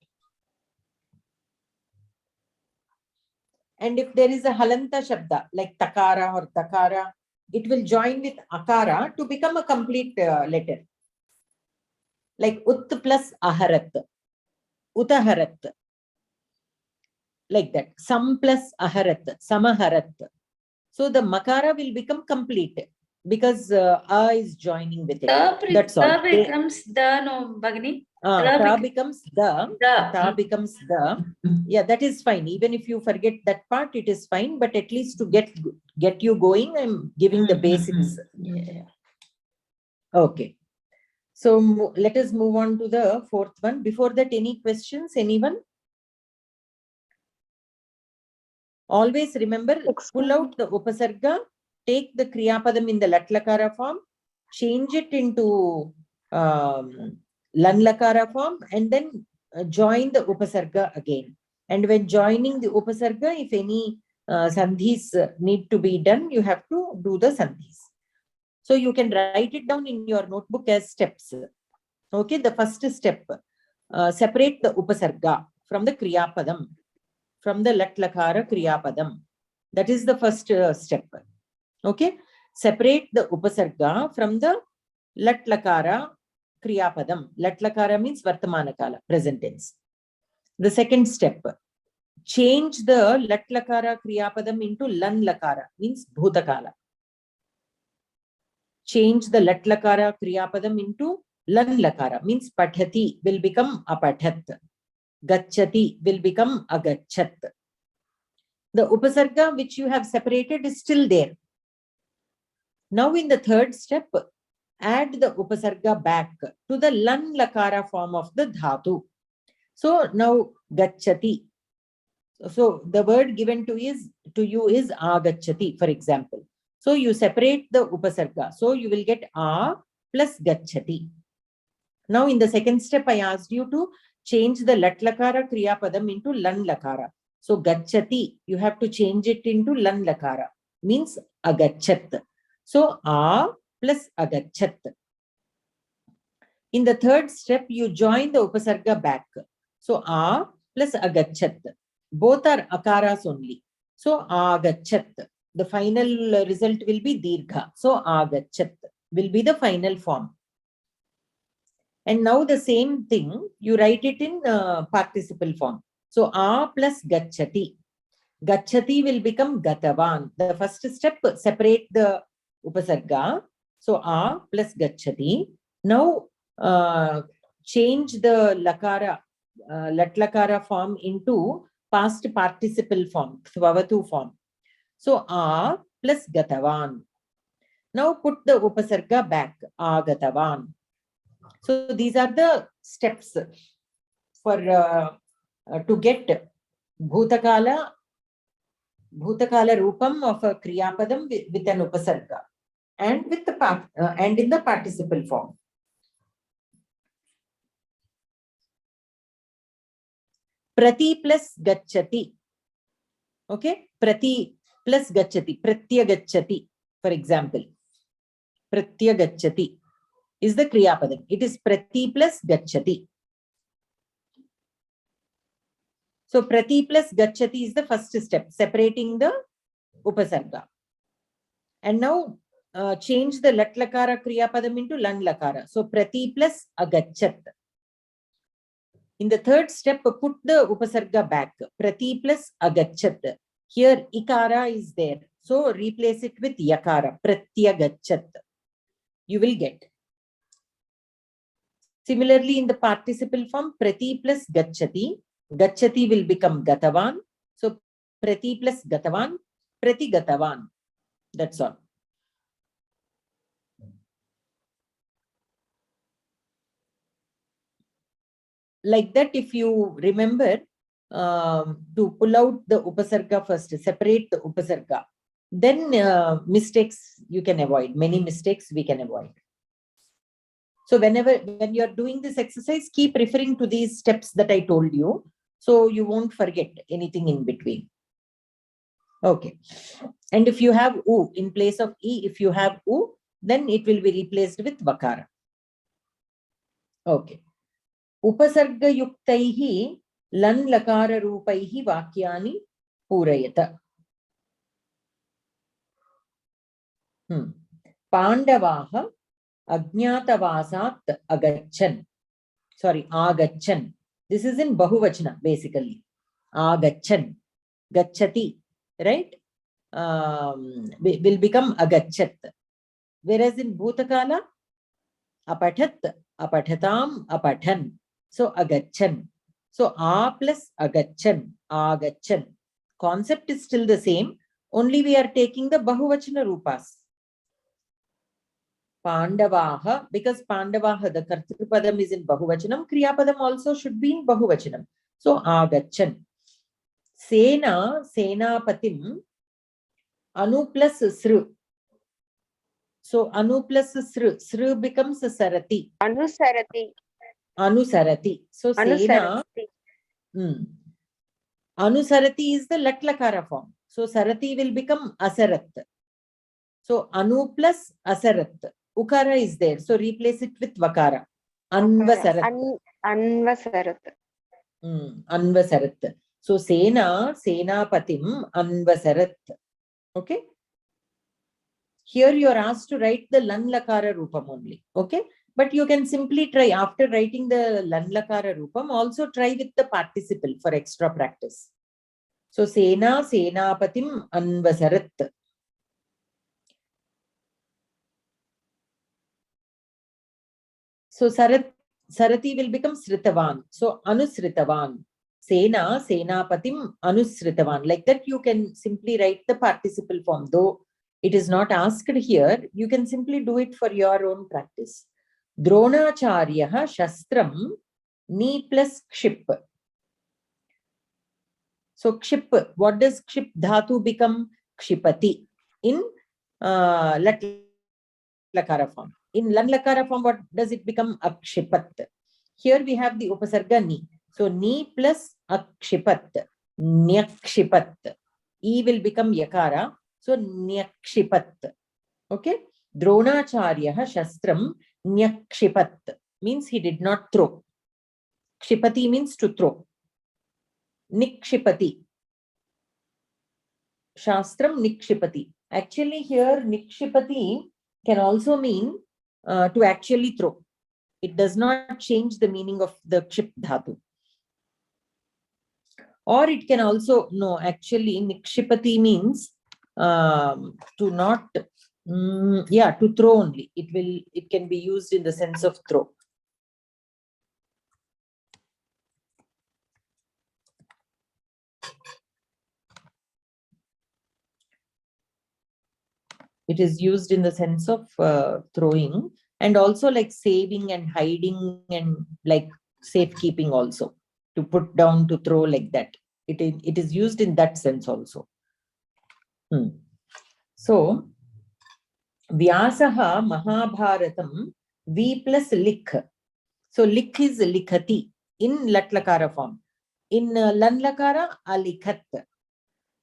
And if there is a halanta shabda like takara or takara, it will join with akara to become a complete letter. Like ut plus aharat, utaharat. Like that. Sam plus aharat, samaharat. So the makara will become complete because a is joining with it. That's all. Ta becomes the, no, Bhagini. Ta becomes the. The. Ta becomes the. Yeah, that is fine. Even if you forget that part, it is fine. But at least to get you going, I'm giving the basics. Yeah. Okay. So let us move on to the fourth one. Before that, any questions? Anyone? Always remember, pull out the upasarga, take the kriyapadam in the latlakara form, change it into lanlakara form, and then join the upasarga again. And when joining the upasarga, if any sandhis need to be done, you have to do the sandhis. So you can write it down in your notebook as steps. Okay, the first step, separate the upasarga from the kriyapadam, from the latlakara kriyapadam. That is the first step. Okay, separate the upasarga from the latlakara kriyapadam. Latlakara means vartamana kala, present tense. The second step, change the latlakara kriyapadam into lanlakara, means bhutakala. Change the latlakara kriyapadam into lanlakara, means pathati will become apathat. Gacchati will become agachat. The upasarga which you have separated is still there. Now in the third step, add the upasarga back to the lan lakara form of the dhatu. So now gacchati. So the word given to you is agacchati, for example. So you separate the upasarga. So you will get a plus gacchati. Now in the second step, I asked you to change the latlakara kriyapadam into lan lakara. So gacchati, you have to change it into lan lakara, means agachat. So a plus agachat. In the third step, you join the upasarga back. So a plus agachat. Both are akaras only. So agachat. The final result will be dirgha. So agachat will be the final form. And now the same thing, you write it in participle form. So a plus gacchati. Gacchati will become gatavan. The first step, separate the upasarga. So a plus gacchati. Now change the lakara, latlakara form into past participle form, svavatu form. So a plus gatavan. Now put the upasarga back, agatavan. So these are the steps for to get bhutakala rupam of a kriyapadam with an upasarga and with the and in the participle form. Prati plus gacchati. Okay, prati plus gacchati, pratyagacchati, for example. Pratyagacchati is the kriyapadam. It is prati plus gacchati. So prati plus gacchati is the first step, separating the upasarga. And now change the latlakara kriyapadam into lanlakara. So prati plus agachat. In the third step, put the upasarga back. Prati plus agachat. Here ikara is there. So replace it with yakara. Pratyagachat. You will get. Similarly, in the participle form, prati plus gacchati. Gacchati will become gatavan. So prati plus gatavan, prati gatavan. That's all. like that, if you remember to pull out the upasarga first, separate the upasarga, then mistakes you can avoid. Many mistakes we can avoid. So when you're doing this exercise, keep referring to these steps that I told you, so you won't forget anything in between. Okay. And if you have U in place of E, if you have U, then it will be replaced with Vakara. Okay. Upasarga yuktaihi lan lakara rupaihi vakyani purayata. Pandavaha Ajñatavasat agachan. Sorry, agachan. This is in Bahuvachana, basically. Agachan. Gachati, right? Will become agachat. Whereas in Bhutakala, apathat, apathatam, apathan. So agachan. So a plus agachan, agachan. Concept is still the same. Only we are taking the Bahuvachana rupas. Pandavaha, because Pandavaha, the Kartrupadam is in Bahuvachanam, Kriyapadam also should be in Bahuvachanam. So, Agachan. Sena, Senapatim, Anu plus Sru. So, Anu plus Sru. Sru becomes Sarati. Anusarati. Anusarati. So, Sena. Anusarati. Anusarati is the Latlakara form. So, Sarati will become Asarat. So, Anu plus Asarat. Ukara is there. So, replace it with Vakara. Anvasarat. Anvasarat. Anvasarat. So, Senapatim, Anvasarat. Okay. Here you are asked to write the Lan Lakara Rupam only. Okay. But you can simply try, after writing the Lan Lakara Rupam, also try with the participle for extra practice. So, Senapatim, Anvasarat. So, Sarati will become Sritavan. So, Anusritavan. Senapatim, Anusritavan. Like that, you can simply write the participle form. Though it is not asked here, you can simply do it for your own practice. Dronacharyaha Shastram Ni plus Kship. So, Kship, what does Kship Dhatu become? Kshipati in Lat Lakara form. In Lan Lakara form, what does it become? Akshipat. Here we have the Upasarga Ni. So, Ni plus Akshipat. Nyakshipat. E will become Yakara. So, Nyakshipat. Okay. Dronacharyaha Shastram Nyakshipat. Means he did not throw. Kshipati means to throw. Nikshipati. Shastram Nikshipati. Actually, here Nikshipati can also mean to actually throw. It does not change the meaning of the Kship Dhatu. Or it can also, no, actually Nikshipati means to not, to throw only. It can be used in the sense of throw. It is used in the sense of throwing, and also like saving and hiding and like safekeeping also. To put down, to throw, like that. It is used in that sense also. So, Vyasaha Mahabharatam V plus Likh. So, Likh is Likhati in Latlakara form. In Lanlakara, Alikhat.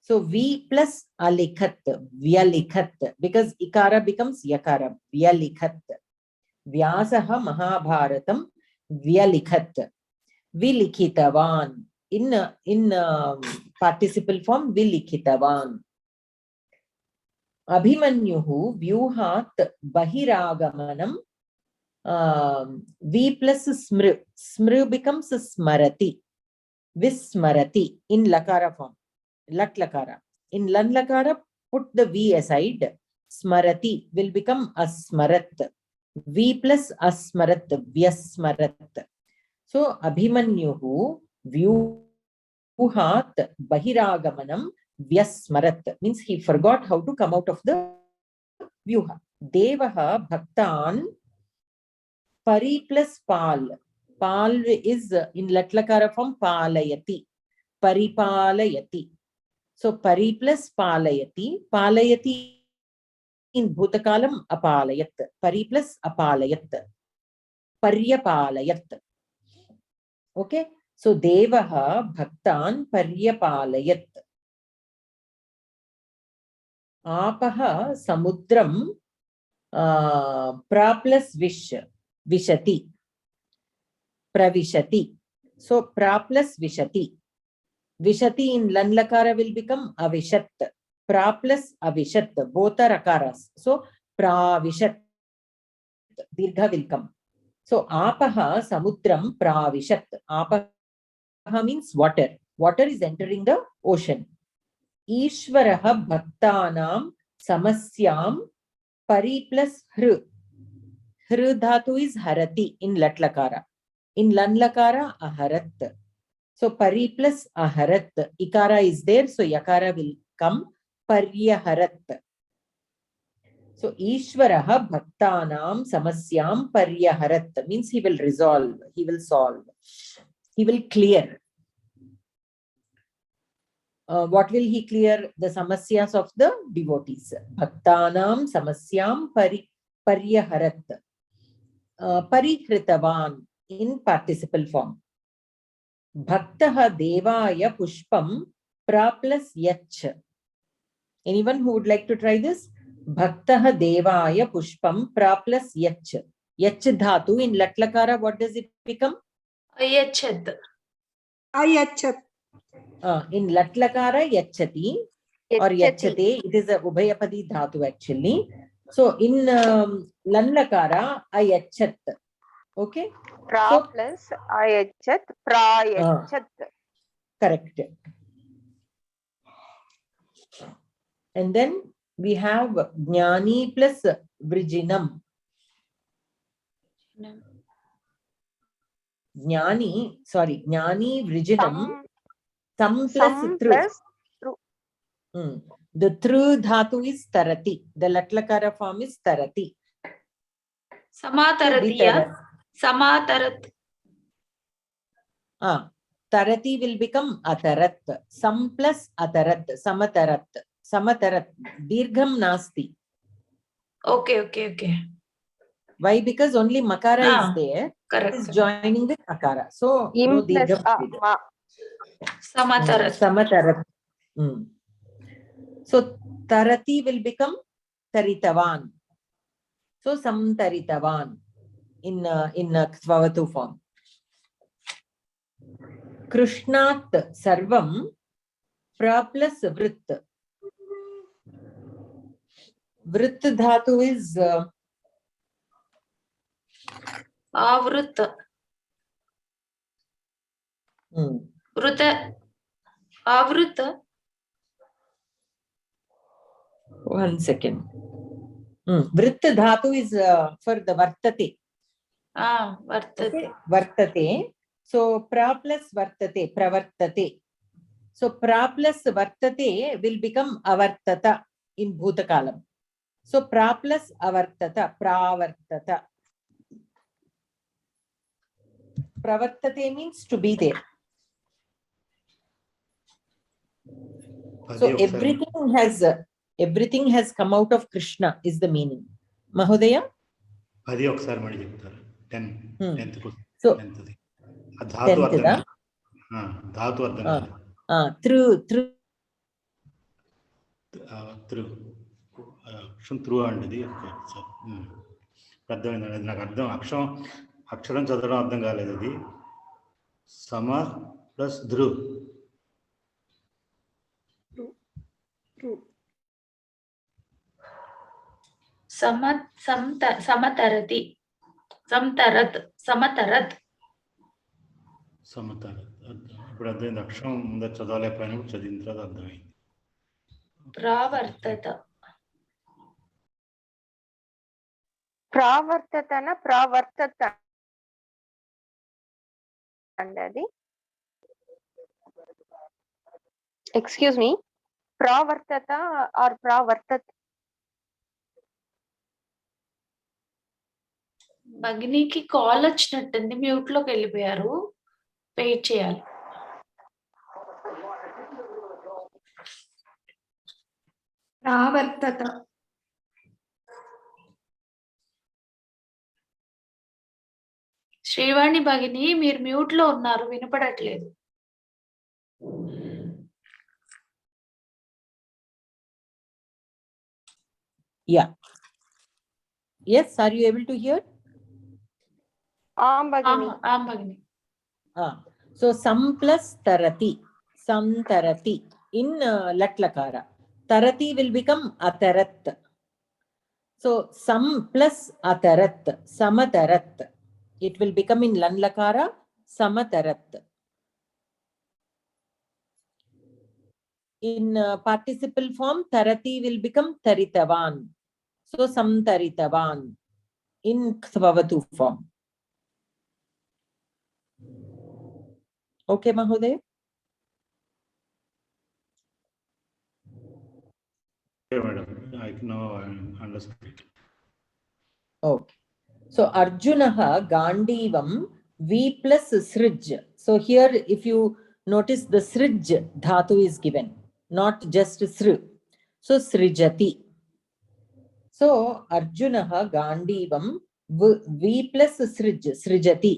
So, V plus Alikhat, Vyalikhat, because Ikara becomes Yakara, Vyalikhat. Vyasaha Mahabharatam Vyalikhat. Vilikhitavan. In participle form, Vilikhitavan. Abhimanyuhu Vyuhat Bahiragamanam. V plus Smru. Smru becomes Smarati. Vismarati in Lakara form. Lat Lakara. In Lan Lakara, put the V aside. Smarati will become Asmarat. V plus Asmarat, Vyasmarat. So, Abhimanyuhu Vyuhat Bahiragamanam Vyasmarat means he forgot how to come out of the Vyuha. Devaha Bhaktan Pari plus Pal. Pal is in Latlakara form palayati. Paripalayati. So pari plus palayati. Palayati in Bhutakalam apalayat. Pari plus apalayat. Paryapalayat. Okay. So Devaha Bhaktan Paryapalayat. Apaha Samudram pra plus vish. Vishati. Pravishati. So pra plus vishati. Vishati in Lanlakara will become avishat. Pra plus avishat. Both are akaras. So pravishat. Dirgha will come. So apaha samudram pravishat. Apaha means water. Water is entering the ocean. Ishvaraha bhaktanam samasyam pari plus hru. Hru dhatu is harati in Latlakara. In Lanlakara aharat. So pari plus aharat. Ikara is there, so yakara will come. Paryaharat. So Ishvaraha bhaktanam samasyam paryaharat means he will resolve, he will solve, he will clear. What will he clear? The samasyas of the devotees. Bhaktanam samasyam paryaharat. Parihritavan in participle form. Bhaktaha devaya pushpam pra plus yach. Anyone who would like to try this? Bhaktaha devaya pushpam pra plus yach. Yach dhatu in Latlakara, what does it become? Ayachat. Ayachat. In Latlakara yachati or yachate, it is a ubhayapadi dhatu actually. So in Lanlakara ayachat. Okay. Pra So, plus ayachat, prayachat. Correct. And then we have Jnani plus Vrijinam. Jnani Vrijinam. Sam plus Tru. The Tru dhatu is Tarati. The Latlakara form is Tarati. Samataratiya. Samatarat. Tarati will become Atarat. Sam plus Atarat. Samatarat. Samatarat. Dirgham nasti. Okay. Why? Because only Makara is there. Correct. It is joining with Akara. So, no Plus Dirgham. Samatarat. Samatarat. So, Tarati will become Taritavan. So, Samtaritavan in Svavatu form. Krishnat Sarvam pra plus Vrit. Vrit dhatu is Avrut. Vruta. Avrut. One second. Vrit dhatu is for the Vartate. Vartate. Okay. Vartate. So, pra plus Vartate, Pravartate. So, pra plus Vartate will become Avartata in Bhutakalam. So, pra plus Avartata, Pravartata. Pravartate means to be there. So, everything has come out of Krishna is the meaning. Mahodaya? So, 10th da? Through. Through అండి అర్థమైందండి నాకు అక్షరం చదవడం అర్థం కాలేదు అది సమ plus ధ్రు Samatarati. Samatarat. ఇప్పుడు అర్థమైంది అక్షరం ముందర చదవలేకపోయినప్పుడు చదివిన తర్వాత అర్థమైంది ప్రావర్తతన ప్రావర్తత అండి అది ఎక్స్క్యూజ్ మీ ప్రావర్తత ఆర్ ప్రావర్తత భగినికి కాల్ వచ్చినట్టుంది, మ్యూట్ లోకి వెళ్ళిపోయారు, వెయిట్ చేయాలి. ప్రావర్తత. శ్రీవాణి భగిని, మీరు మ్యూట్ లో ఉన్నారు, వినపడట్లేదు. Yeah. Yes, are you able to hear? Bhagini. భగిని. So sam plus tarati, sam tarati in latlakara. Tarati will become atarat. So sam plus atarat, samatarat. It will become in lanlakara samatarat. In participle form, tarati will become taritavan. So samtaritavan in kvavatu form. Okay, Mahoday? Okay, madam. I now understand. Okay. So Arjunaha Gandivam V plus Srij. So here, if you notice, the Srij dhatu is given, not just Sri. So Srijati. So Arjunaha Gandivam V plus Srij, Srijati.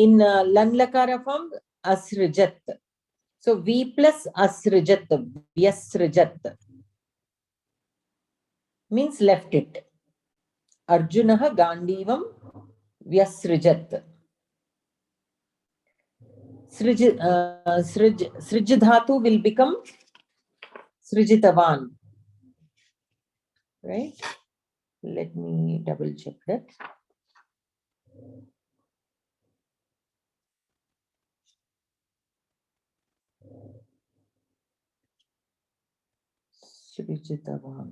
In Lanlakara form, Asrijat. So V plus Asrijat, Vyasrijat. Means left it. Arjunaha Gandivam Vyasrijat. Srij dhatu will become Srijitavan. Right? Let me double check that. Srijitavan.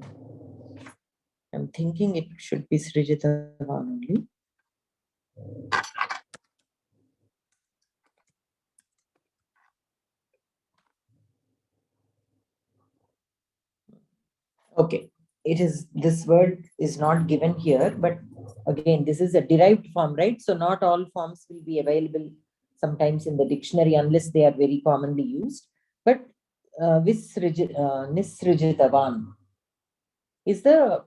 I'm thinking it should be Srijitavan only. Okay, it is, this word is not given here, but again, this is a derived form, right? So not all forms will be available sometimes in the dictionary unless they are very commonly used. But Nisrijitavan is the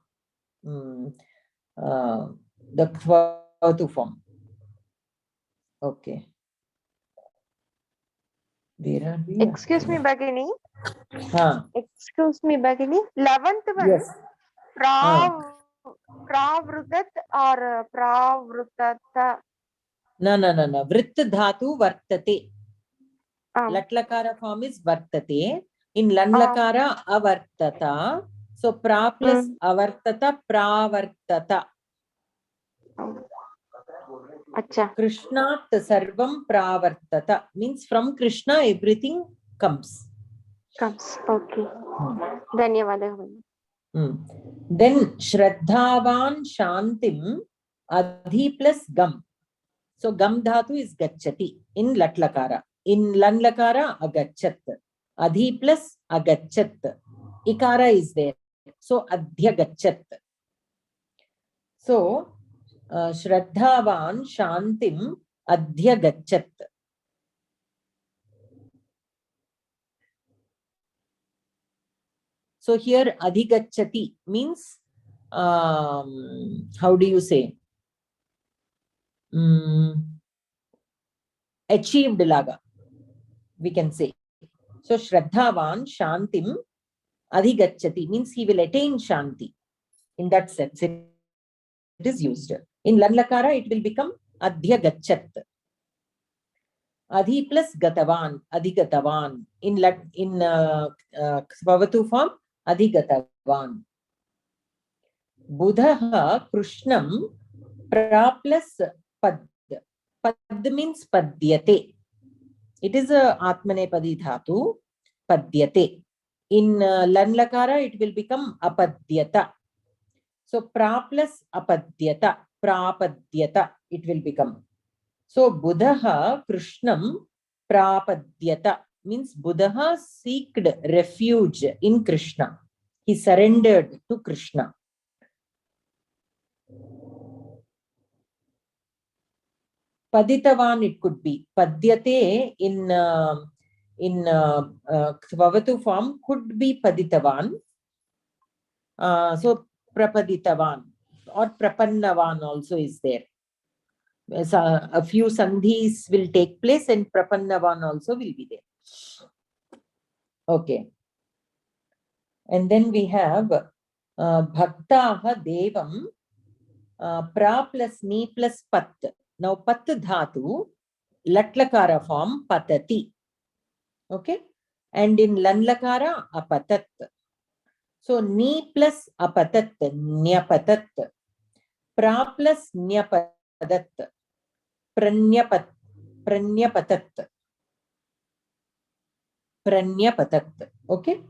Kvatu form. Okay. Where are we? Excuse me, Bhagini. Huh. Excuse me, Bhagini. 11th one. Yes. Pravrutat or pravrutata? No. Vrit dhatu vartate. Latlakara form is vartate. In lanlakara avartata. So pra plus avartata, pravartata. Acha. Krishnat sarvam pravartata. Means from Krishna everything comes. Okay. Dhanyavada. Then Shraddhavan Shantim Adhi plus Gam. So Gam dhatu is Gachati in Latlakara. In Lanlakara Agachat. Adhi plus Agachat. Ikara is there. So Adhya Gachat. So Shraddhavan Shantim Adhya Gachat. So here Adhigachati means, how do you say? Achieved laga, we can say. So Shraddhavan Shantim Adhigachati means he will attain Shanti. In that sense, it is used. In Lanlakara, it will become Adhyagachat. Adhi plus Gatavan, Adhigatavan. In Kvavatu form, Adhigatavan. Buddha Krishnam pra plus pad. Pad means padyate. It is a Atmanepadi dhatu, padyate. In Lanlakara, it will become apadyata. So pra plus apadyata, prapadyata, it will become. So Buddha Krishnam prapadyata means Buddha seeked refuge in Krishna. He surrendered to Krishna. Paditavan it could be. Padyate in Kvavatu form could be Paditavan. So Prapaditavan or Prapannavan also is there. So a few sandhis will take place and Prapannavan also will be there. Okay. And then we have Bhaktaha Devam pra plus ni plus pat. Now pat dhatu, latlakara form patati. Okay. And in lanlakara apatat. So ni plus apatat, nyapatat. Pra plus nyapadat, pranyapat, pranyapatat. Pranyapatat. Okay.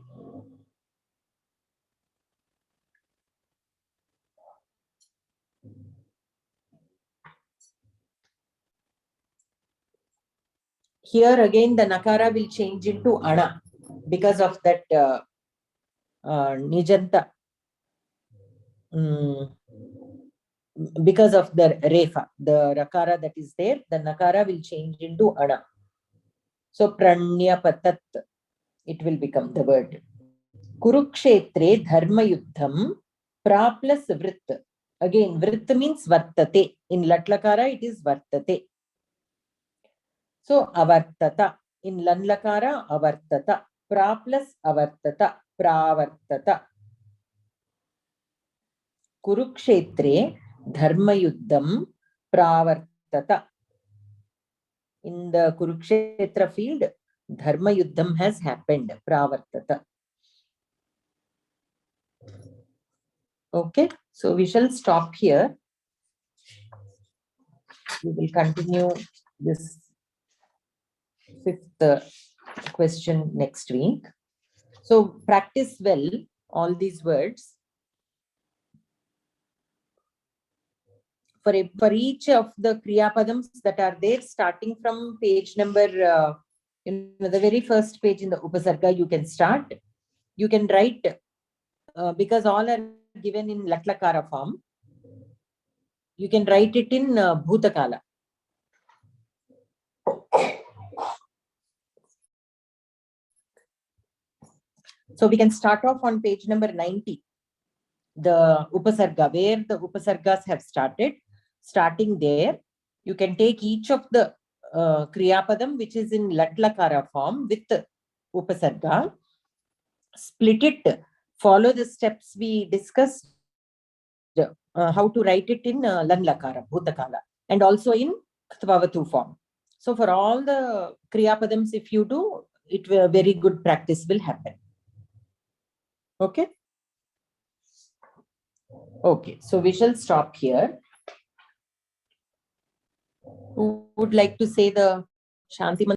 Here again the nakara will change into ana because of that nijanta. Because of the refa, the rakara that is there, the nakara will change into ana. So pranyapatat, it will become the word. Kurukshetre dharma yuddham pra plus vrit. Again, vrit means vartate. In latlakara it is vartate. So avartata. In lanlakara avartata. Pra plus avartata. Pravartata. Kurukshetre dharma yuddham pravartata. In the Kurukshetra field, dharma yuddham has happened. Pravartata. Okay, so we shall stop here. We will continue this 5th question next week. So practice well all these words. For each of the Kriya Padams that are there, starting from page number, the very first page in the Upasarga, you can start. You can write, because all are given in Latlakara form. You can write it in Bhutakala. So we can start off on page number 90, the Upasarga, where the Upasargas have started. Starting there, you can take each of the Kriyapadam, which is in Latlakara form with Upasarga, split it, follow the steps we discussed, how to write it in Lanlakara, Bhutakala, and also in Ktvavatu form. So for all the Kriyapadams, if you do, it will very good practice will happen. Okay. Okay, so we shall stop here. Who would like to say the Shanti